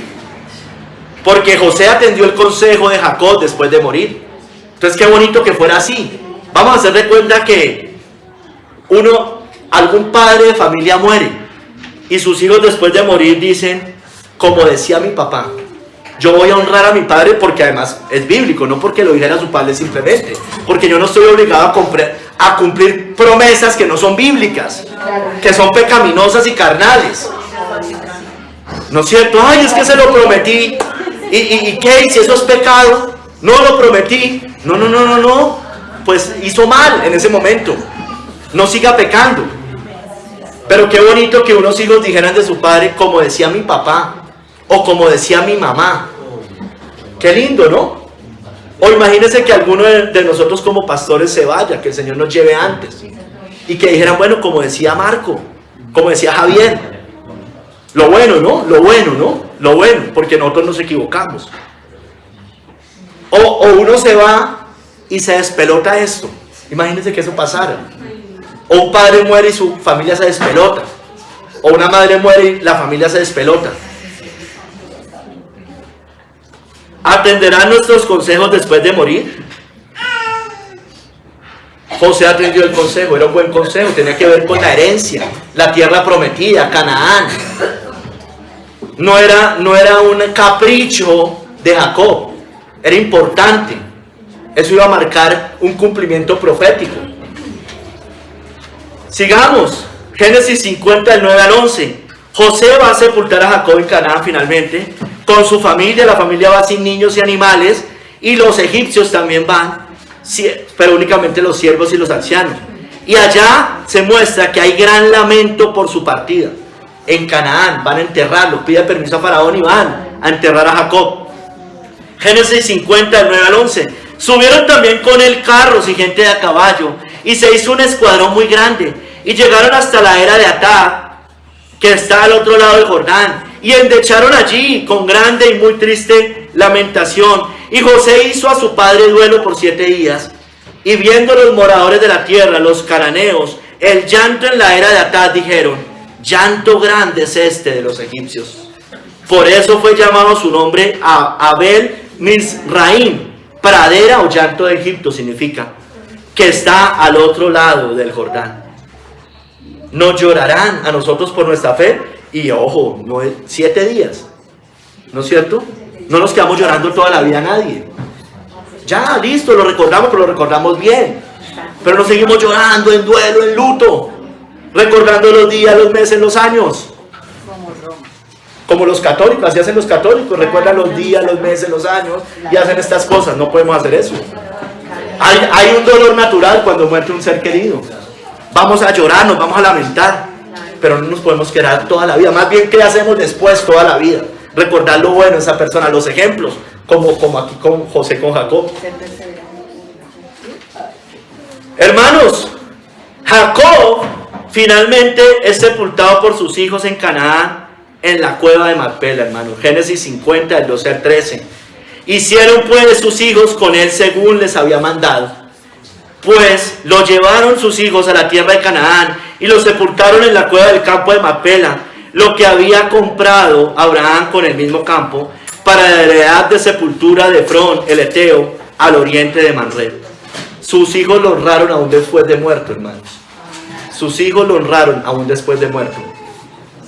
porque José atendió el consejo de Jacob después de morir. Entonces qué bonito que fuera así. Vamos a hacer de cuenta que algún padre de familia muere y sus hijos después de morir dicen, como decía mi papá, yo voy a honrar a mi padre, porque además es bíblico, no porque lo dijera su padre simplemente, porque yo no estoy obligado a cumplir promesas que no son bíblicas, que son pecaminosas y carnales. ¿No es cierto? Ay, es que se lo prometí. ¿Y qué? ¿Y si eso es pecado? No lo prometí. No. Pues hizo mal en ese momento. No siga pecando. Pero qué bonito que unos hijos dijeran de su padre, como decía mi papá, o como decía mi mamá. Qué lindo, ¿no? O imagínense que alguno de nosotros como pastores se vaya, que el Señor nos lleve antes. Y que dijeran, bueno, como decía Marco, como decía Javier. Lo bueno, ¿no? Lo bueno, porque nosotros nos equivocamos. O uno se va y se despelota esto. Imagínense que eso pasara. O un padre muere y su familia se despelota. O una madre muere y la familia se despelota. ¿Atenderán nuestros consejos después de morir? José atendió el consejo, era un buen consejo, tenía que ver con la herencia, la tierra prometida, Canaán. No era un capricho de Jacob, era importante. Eso iba a marcar un cumplimiento profético. Sigamos, Génesis 50, del 9 al 11. José va a sepultar a Jacob en Canaán finalmente, con su familia. La familia va sin niños y animales, y los egipcios también van, pero únicamente los siervos y los ancianos. Y allá se muestra que hay gran lamento por su partida. En Canaán van a enterrarlo, pide permiso a Faraón y van a enterrar a Jacob. Génesis 50, del 9 al 11. Subieron también con él carros y gente de a caballo, y se hizo un escuadrón muy grande, y llegaron hasta la era de Atad, que está al otro lado del Jordán, y endecharon allí con grande y muy triste lamentación. Y José hizo a su padre duelo por 7 días, y viendo los moradores de la tierra, los cananeos, el llanto en la era de Atad, dijeron, llanto grande es este de los egipcios. Por eso fue llamado su nombre a Abel Mizraim, pradera o llanto de Egipto significa, que está al otro lado del Jordán. Nos llorarán a nosotros por nuestra fe, y ojo, no es 7 días, ¿no es cierto? No nos quedamos llorando toda la vida a nadie. Ya, listo, lo recordamos, pero lo recordamos bien. Pero no seguimos llorando en duelo, en luto, recordando los días, los meses, los años. Como los católicos, así hacen los católicos, recuerdan los días, los meses, los años, y hacen estas cosas. No podemos hacer eso. Hay un dolor natural cuando muere un ser querido. Vamos a llorar, nos vamos a lamentar, pero no nos podemos quedar toda la vida. Más bien, ¿qué hacemos después toda la vida? Recordar lo bueno de esa persona, los ejemplos, como aquí con José, con Jacob. Hermanos, Jacob finalmente es sepultado por sus hijos en Canaán, en la cueva de Macpela, hermanos. Génesis 50, del 12 al 13. Hicieron pues sus hijos con él según les había mandado. Pues lo llevaron sus hijos a la tierra de Canaán y lo sepultaron en la cueva del campo de Macpela, lo que había comprado Abraham con el mismo campo, para la heredad de sepultura de Efrón, el Eteo, al oriente de Manré. Sus hijos lo honraron aún después de muerto, hermanos. Sus hijos lo honraron aún después de muerto.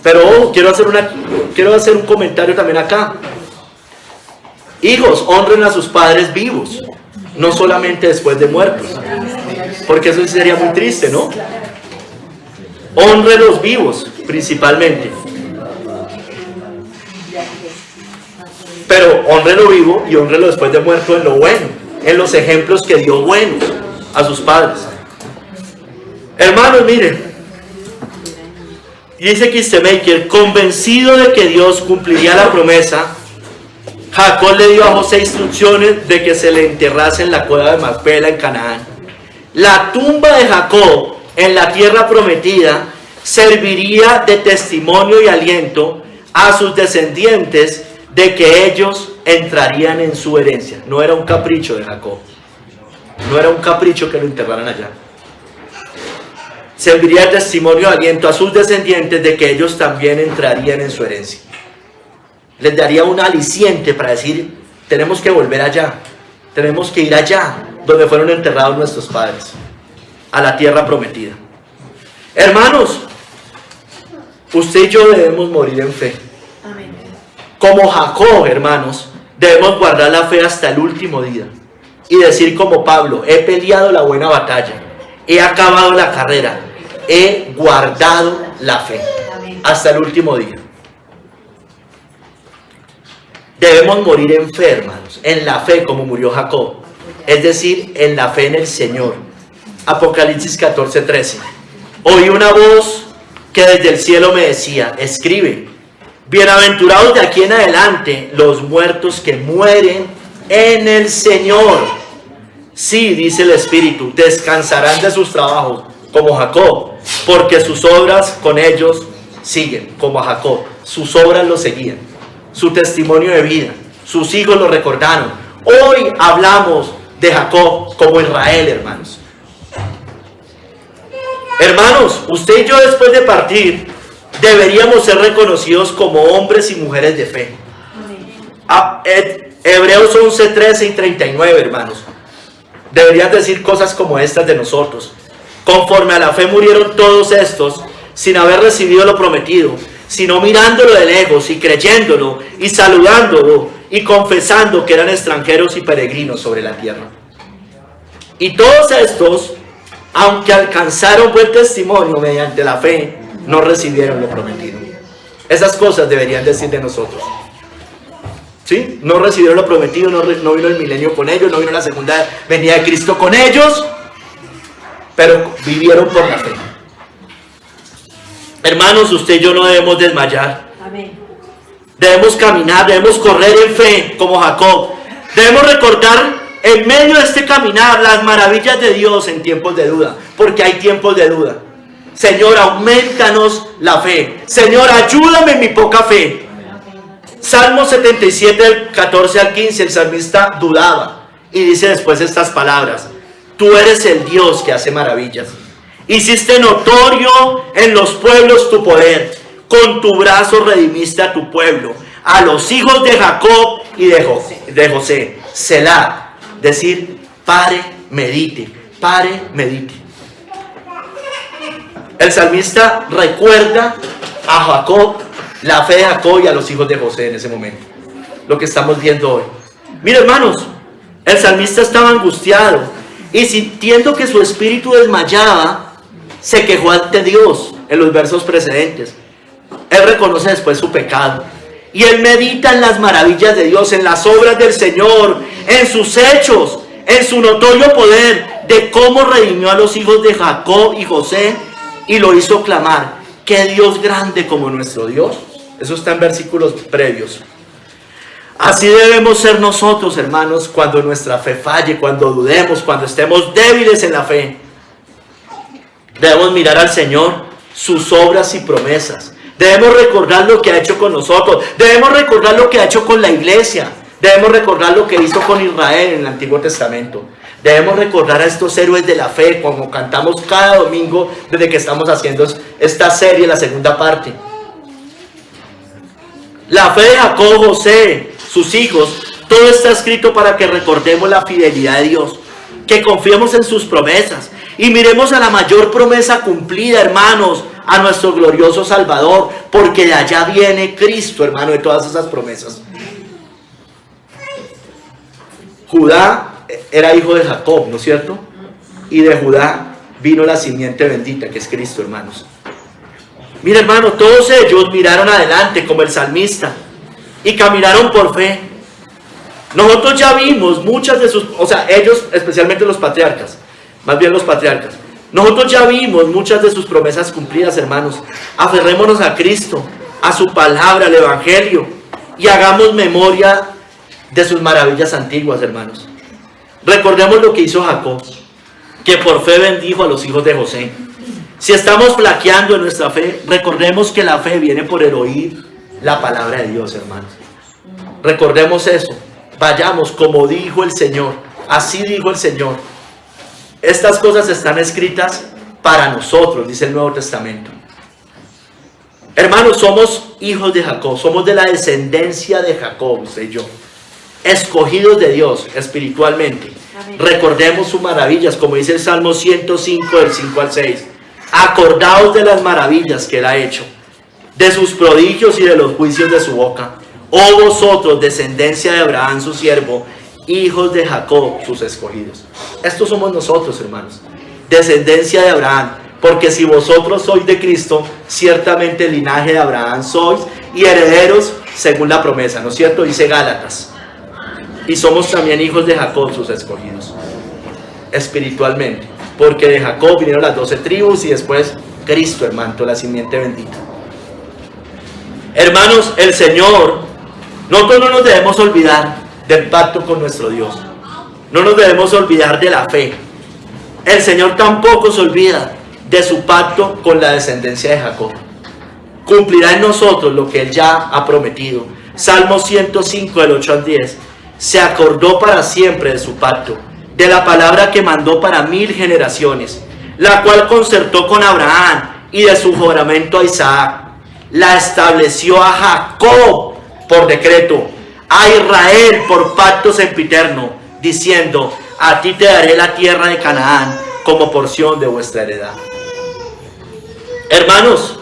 Pero quiero hacer un comentario también acá. Hijos, honren a sus padres vivos, no solamente después de muertos, porque eso sería muy triste, ¿no? Honren los vivos, principalmente. Pero honrenlo vivo y honrenlo después de muerto en lo bueno, en los ejemplos que dio buenos a sus padres. Hermanos, miren, dice Kistemaker, convencido de que Dios cumpliría la promesa, Jacob le dio a José instrucciones de que se le enterrase en la cueva de Macpela en Canaán. La tumba de Jacob en la tierra prometida serviría de testimonio y aliento a sus descendientes de que ellos entrarían en su herencia. No era un capricho de Jacob, no era un capricho que lo enterraran allá. Serviría de testimonio y aliento a sus descendientes de que ellos también entrarían en su herencia. les daría un aliciente para decir, tenemos que volver allá, tenemos que ir allá donde fueron enterrados nuestros padres, a la tierra prometida. Hermanos, usted y yo debemos morir en fe. Como Jacob, hermanos, debemos guardar la fe hasta el último día y decir como Pablo, he peleado la buena batalla, he acabado la carrera, he guardado la fe hasta el último día. Debemos morir en fe, hermanos, en la fe como murió Jacob, es decir, en la fe en el Señor. Apocalipsis 14:13. Oí una voz que desde el cielo me decía, escribe, bienaventurados de aquí en adelante los muertos que mueren en el Señor. Sí, dice el Espíritu, descansarán de sus trabajos como Jacob, porque sus obras con ellos siguen, como a Jacob. Sus obras lo seguían, su testimonio de vida, sus hijos lo recordaron. Hoy hablamos de Jacob como Israel, hermanos. Hermanos, usted y yo después de partir deberíamos ser reconocidos como hombres y mujeres de fe. Hebreos 11, 13 y 39, hermanos. Deberían decir cosas como estas de nosotros. Conforme a la fe murieron todos estos, sin haber recibido lo prometido, sino mirándolo de lejos y creyéndolo y saludándolo y confesando que eran extranjeros y peregrinos sobre la tierra. Y todos estos, aunque alcanzaron buen testimonio mediante la fe, no recibieron lo prometido. Esas cosas deberían decir de nosotros. ¿Sí? No recibieron lo prometido, no vino el milenio con ellos, no vino la segunda venida de Cristo con ellos, pero vivieron por la fe. Hermanos, usted y yo no debemos desmayar. Amén. Debemos caminar, debemos correr en fe como Jacob. Debemos recordar en medio de este caminar las maravillas de Dios en tiempos de duda, porque hay tiempos de duda. Señor, aumentanos la fe. Señor, ayúdame en mi poca fe. Salmo 77, del 14 al 15, el salmista dudaba y dice después estas palabras: tú eres el Dios que hace maravillas. Hiciste notorio en los pueblos tu poder. Con tu brazo redimiste a tu pueblo, a los hijos de Jacob y de José. Selah, decir, pare, medite, pare, medite. El salmista recuerda a Jacob, la fe de Jacob y a los hijos de José en ese momento. Lo que estamos viendo hoy. Mira, hermanos, el salmista estaba angustiado y sintiendo que su espíritu desmayaba, se quejó ante Dios en los versos precedentes. Él reconoce después su pecado y él medita en las maravillas de Dios, en las obras del Señor, en sus hechos, en su notorio poder, de cómo redimió a los hijos de Jacob y José y lo hizo clamar: qué Dios grande como nuestro Dios. Eso está en versículos previos. Así debemos ser nosotros, hermanos, cuando nuestra fe falle, cuando dudemos, cuando estemos débiles en la fe. Debemos mirar al Señor, sus obras y promesas. Debemos recordar lo que ha hecho con nosotros. Debemos recordar lo que ha hecho con la iglesia. Debemos recordar lo que hizo con Israel en el Antiguo Testamento. Debemos recordar a estos héroes de la fe, como cantamos cada domingo desde que estamos haciendo esta serie, la segunda parte. La fe de Jacob, José, sus hijos, todo está escrito para que recordemos la fidelidad de Dios, que confiemos en sus promesas y miremos a la mayor promesa cumplida, hermanos, a nuestro glorioso Salvador, porque de allá viene Cristo, hermano, de todas esas promesas. Judá era hijo de Jacob, ¿no es cierto? Y de Judá vino la simiente bendita, que es Cristo, hermanos. Mira, hermano, todos ellos miraron adelante como el salmista y caminaron por fe. Nosotros ya vimos muchas de sus, ellos, especialmente los patriarcas, más bien los patriarcas, nosotros ya vimos muchas de sus promesas cumplidas, hermanos. Aferrémonos a Cristo, a su palabra, al Evangelio, y hagamos memoria de sus maravillas antiguas, hermanos. Recordemos lo que hizo Jacob, que por fe bendijo a los hijos de José. Si estamos flaqueando en nuestra fe, recordemos que la fe viene por el oír la palabra de Dios, hermanos. Recordemos eso. Vayamos como dijo el Señor. Así dijo el Señor. Estas cosas están escritas para nosotros, dice el Nuevo Testamento. Hermanos, somos hijos de Jacob, somos de la descendencia de Jacob, usted y yo, escogidos de Dios espiritualmente. Amén. Recordemos sus maravillas, como dice el Salmo 105 del 5 al 6. Acordaos de las maravillas que Él ha hecho, de sus prodigios y de los juicios de su boca. Oh vosotros, descendencia de Abraham su siervo, hijos de Jacob sus escogidos. Estos somos nosotros, hermanos, descendencia de Abraham. Porque si vosotros sois de Cristo, ciertamente el linaje de Abraham sois y herederos según la promesa, ¿no es cierto? Dice Gálatas. Y somos también hijos de Jacob, sus escogidos, espiritualmente. Porque de Jacob vinieron las 12 tribus y después Cristo, hermano, la simiente bendita. Hermanos, el Señor, nosotros no nos debemos olvidar del pacto con nuestro Dios. No nos debemos olvidar de la fe. El Señor tampoco se olvida de su pacto con la descendencia de Jacob. Cumplirá en nosotros lo que Él ya ha prometido. Salmo 105 del 8 al 10. Se acordó para siempre de su pacto, de la palabra que mandó para 1000 generaciones, la cual concertó con Abraham y de su juramento a Isaac. La estableció a Jacob por decreto, a Israel por pacto sempiterno, diciendo: a ti te daré la tierra de Canaán como porción de vuestra heredad. Hermanos,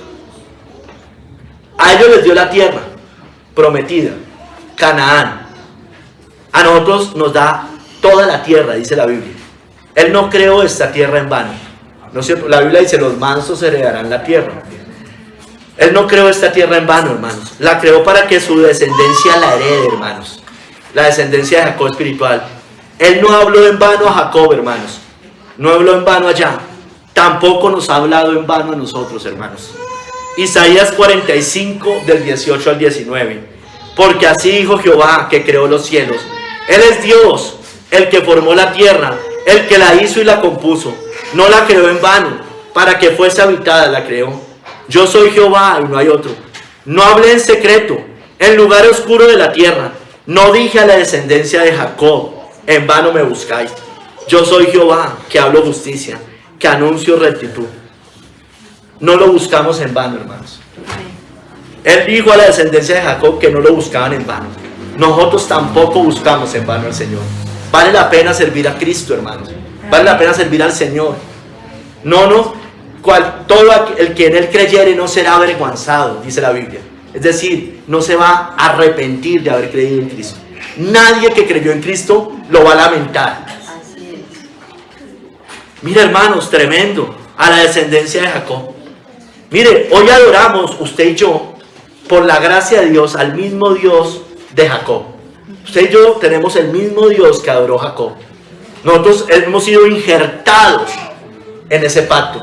a ellos les dio la tierra prometida, Canaán. A nosotros nos da toda la tierra, dice la Biblia. Él no creó esta tierra en vano, ¿no es cierto? La Biblia dice: los mansos heredarán la tierra. Él no creó esta tierra en vano, hermanos. La creó para que su descendencia la herede, hermanos. La descendencia de Jacob espiritual. Él no habló en vano a Jacob, hermanos. No habló en vano allá. Tampoco nos ha hablado en vano a nosotros, hermanos. Isaías 45 del 18 al 19. Porque así dijo Jehová, que creó los cielos. Él es Dios, el que formó la tierra, el que la hizo y la compuso. No la creó en vano, para que fuese habitada la creó. Yo soy Jehová y no hay otro. No hablé en secreto, en lugar oscuro de la tierra. No dije a la descendencia de Jacob: en vano me buscáis. Yo soy Jehová, que hablo justicia, que anuncio rectitud. No lo buscamos en vano, hermanos. Él dijo a la descendencia de Jacob que no lo buscaban en vano. Nosotros tampoco buscamos en vano al Señor. Vale la pena servir a Cristo, hermanos. Vale la pena servir al Señor. Todo el que en Él creyere no será avergonzado, dice la Biblia. Es decir, no se va a arrepentir de haber creído en Cristo. Nadie que creyó en Cristo lo va a lamentar. Mire, hermanos, tremendo. A la descendencia de Jacob. Mire, hoy adoramos, usted y yo, por la gracia de Dios, al mismo Dios de Jacob. Usted y yo tenemos el mismo Dios que adoró Jacob. Nosotros hemos sido injertados en ese pacto.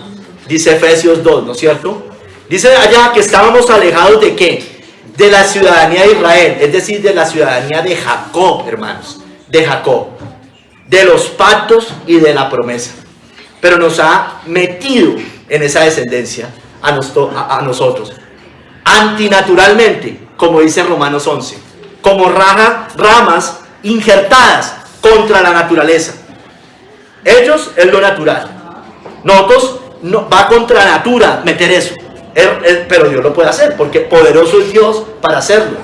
Dice Efesios 2, ¿no es cierto? Dice allá que estábamos alejados ¿de qué? De la ciudadanía de Israel, es decir, de la ciudadanía de Jacob, hermanos. De Jacob. De los pactos y de la promesa. Pero nos ha metido en esa descendencia a nosotros. Antinaturalmente, como dice Romanos 11. Como ramas injertadas contra la naturaleza. Ellos es lo natural. Nosotros va contra natura meter eso. Pero Dios lo puede hacer, porque poderoso es Dios para hacerlo.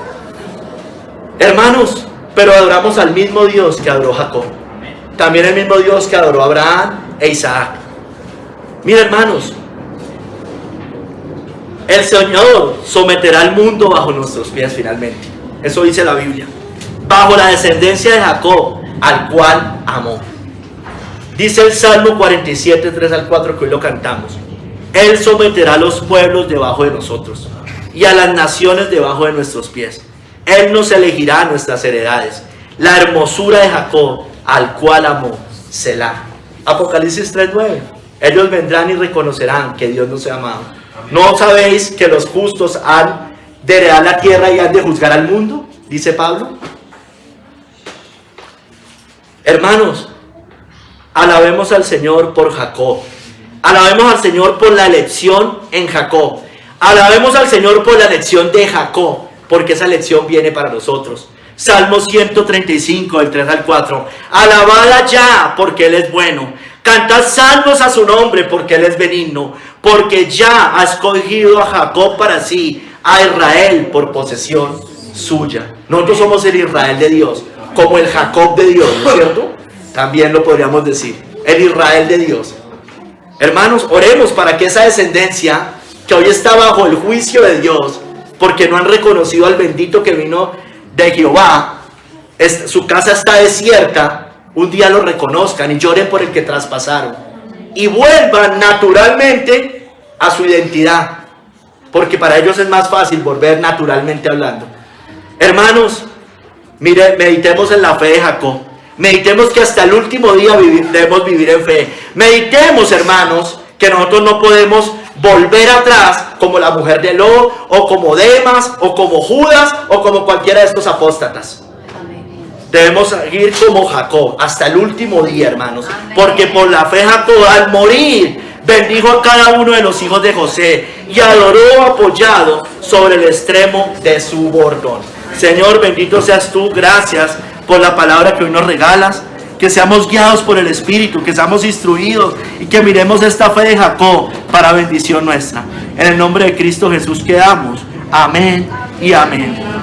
Hermanos, pero adoramos al mismo Dios que adoró Jacob. También el mismo Dios que adoró a Abraham e Isaac. Mira, hermanos, el Señor someterá al mundo bajo nuestros pies finalmente. Eso dice la Biblia. Bajo la descendencia de Jacob, al cual amó. Dice el Salmo 47, 3 al 4, que hoy lo cantamos. Él someterá a los pueblos debajo de nosotros y a las naciones debajo de nuestros pies. Él nos elegirá nuestras heredades. La hermosura de Jacob, al cual amó, Selah. Apocalipsis 3:9. Ellos vendrán y reconocerán que Dios nos ha amado. ¿No sabéis que los justos han de heredar la tierra y han de juzgar al mundo? Dice Pablo. Hermanos, alabemos al Señor por Jacob. Alabemos al Señor por la elección en Jacob. Alabemos al Señor por la elección de Jacob, porque esa elección viene para nosotros. Salmo 135, del 3 al 4. Alabad ya, porque Él es bueno. Cantad salmos a su nombre, porque Él es benigno. Porque ya ha escogido a Jacob para sí, a Israel por posesión suya. Nosotros somos el Israel de Dios, como el Jacob de Dios, ¿no es cierto? También lo podríamos decir, el Israel de Dios. Hermanos, oremos para que esa descendencia que hoy está bajo el juicio de Dios, porque no han reconocido al bendito que vino de Jehová, su casa está desierta, un día lo reconozcan y lloren por el que traspasaron y vuelvan naturalmente a su identidad, porque para ellos es más fácil volver naturalmente hablando. Hermanos, mire, meditemos en la fe de Jacob. Meditemos que hasta el último día debemos vivir en fe. Meditemos, hermanos, que nosotros no podemos volver atrás como la mujer de Lot, o como Demas, o como Judas, o como cualquiera de estos apóstatas. Debemos seguir como Jacob hasta el último día, hermanos, porque por la fe Jacob al morir bendijo a cada uno de los hijos de José y adoró apoyado sobre el extremo de su bordón. Señor, bendito seas tú, gracias por la palabra que hoy nos regalas, que seamos guiados por el Espíritu, que seamos instruidos y que miremos esta fe de Jacob para bendición nuestra. En el nombre de Cristo Jesús quedamos. Amén y amén.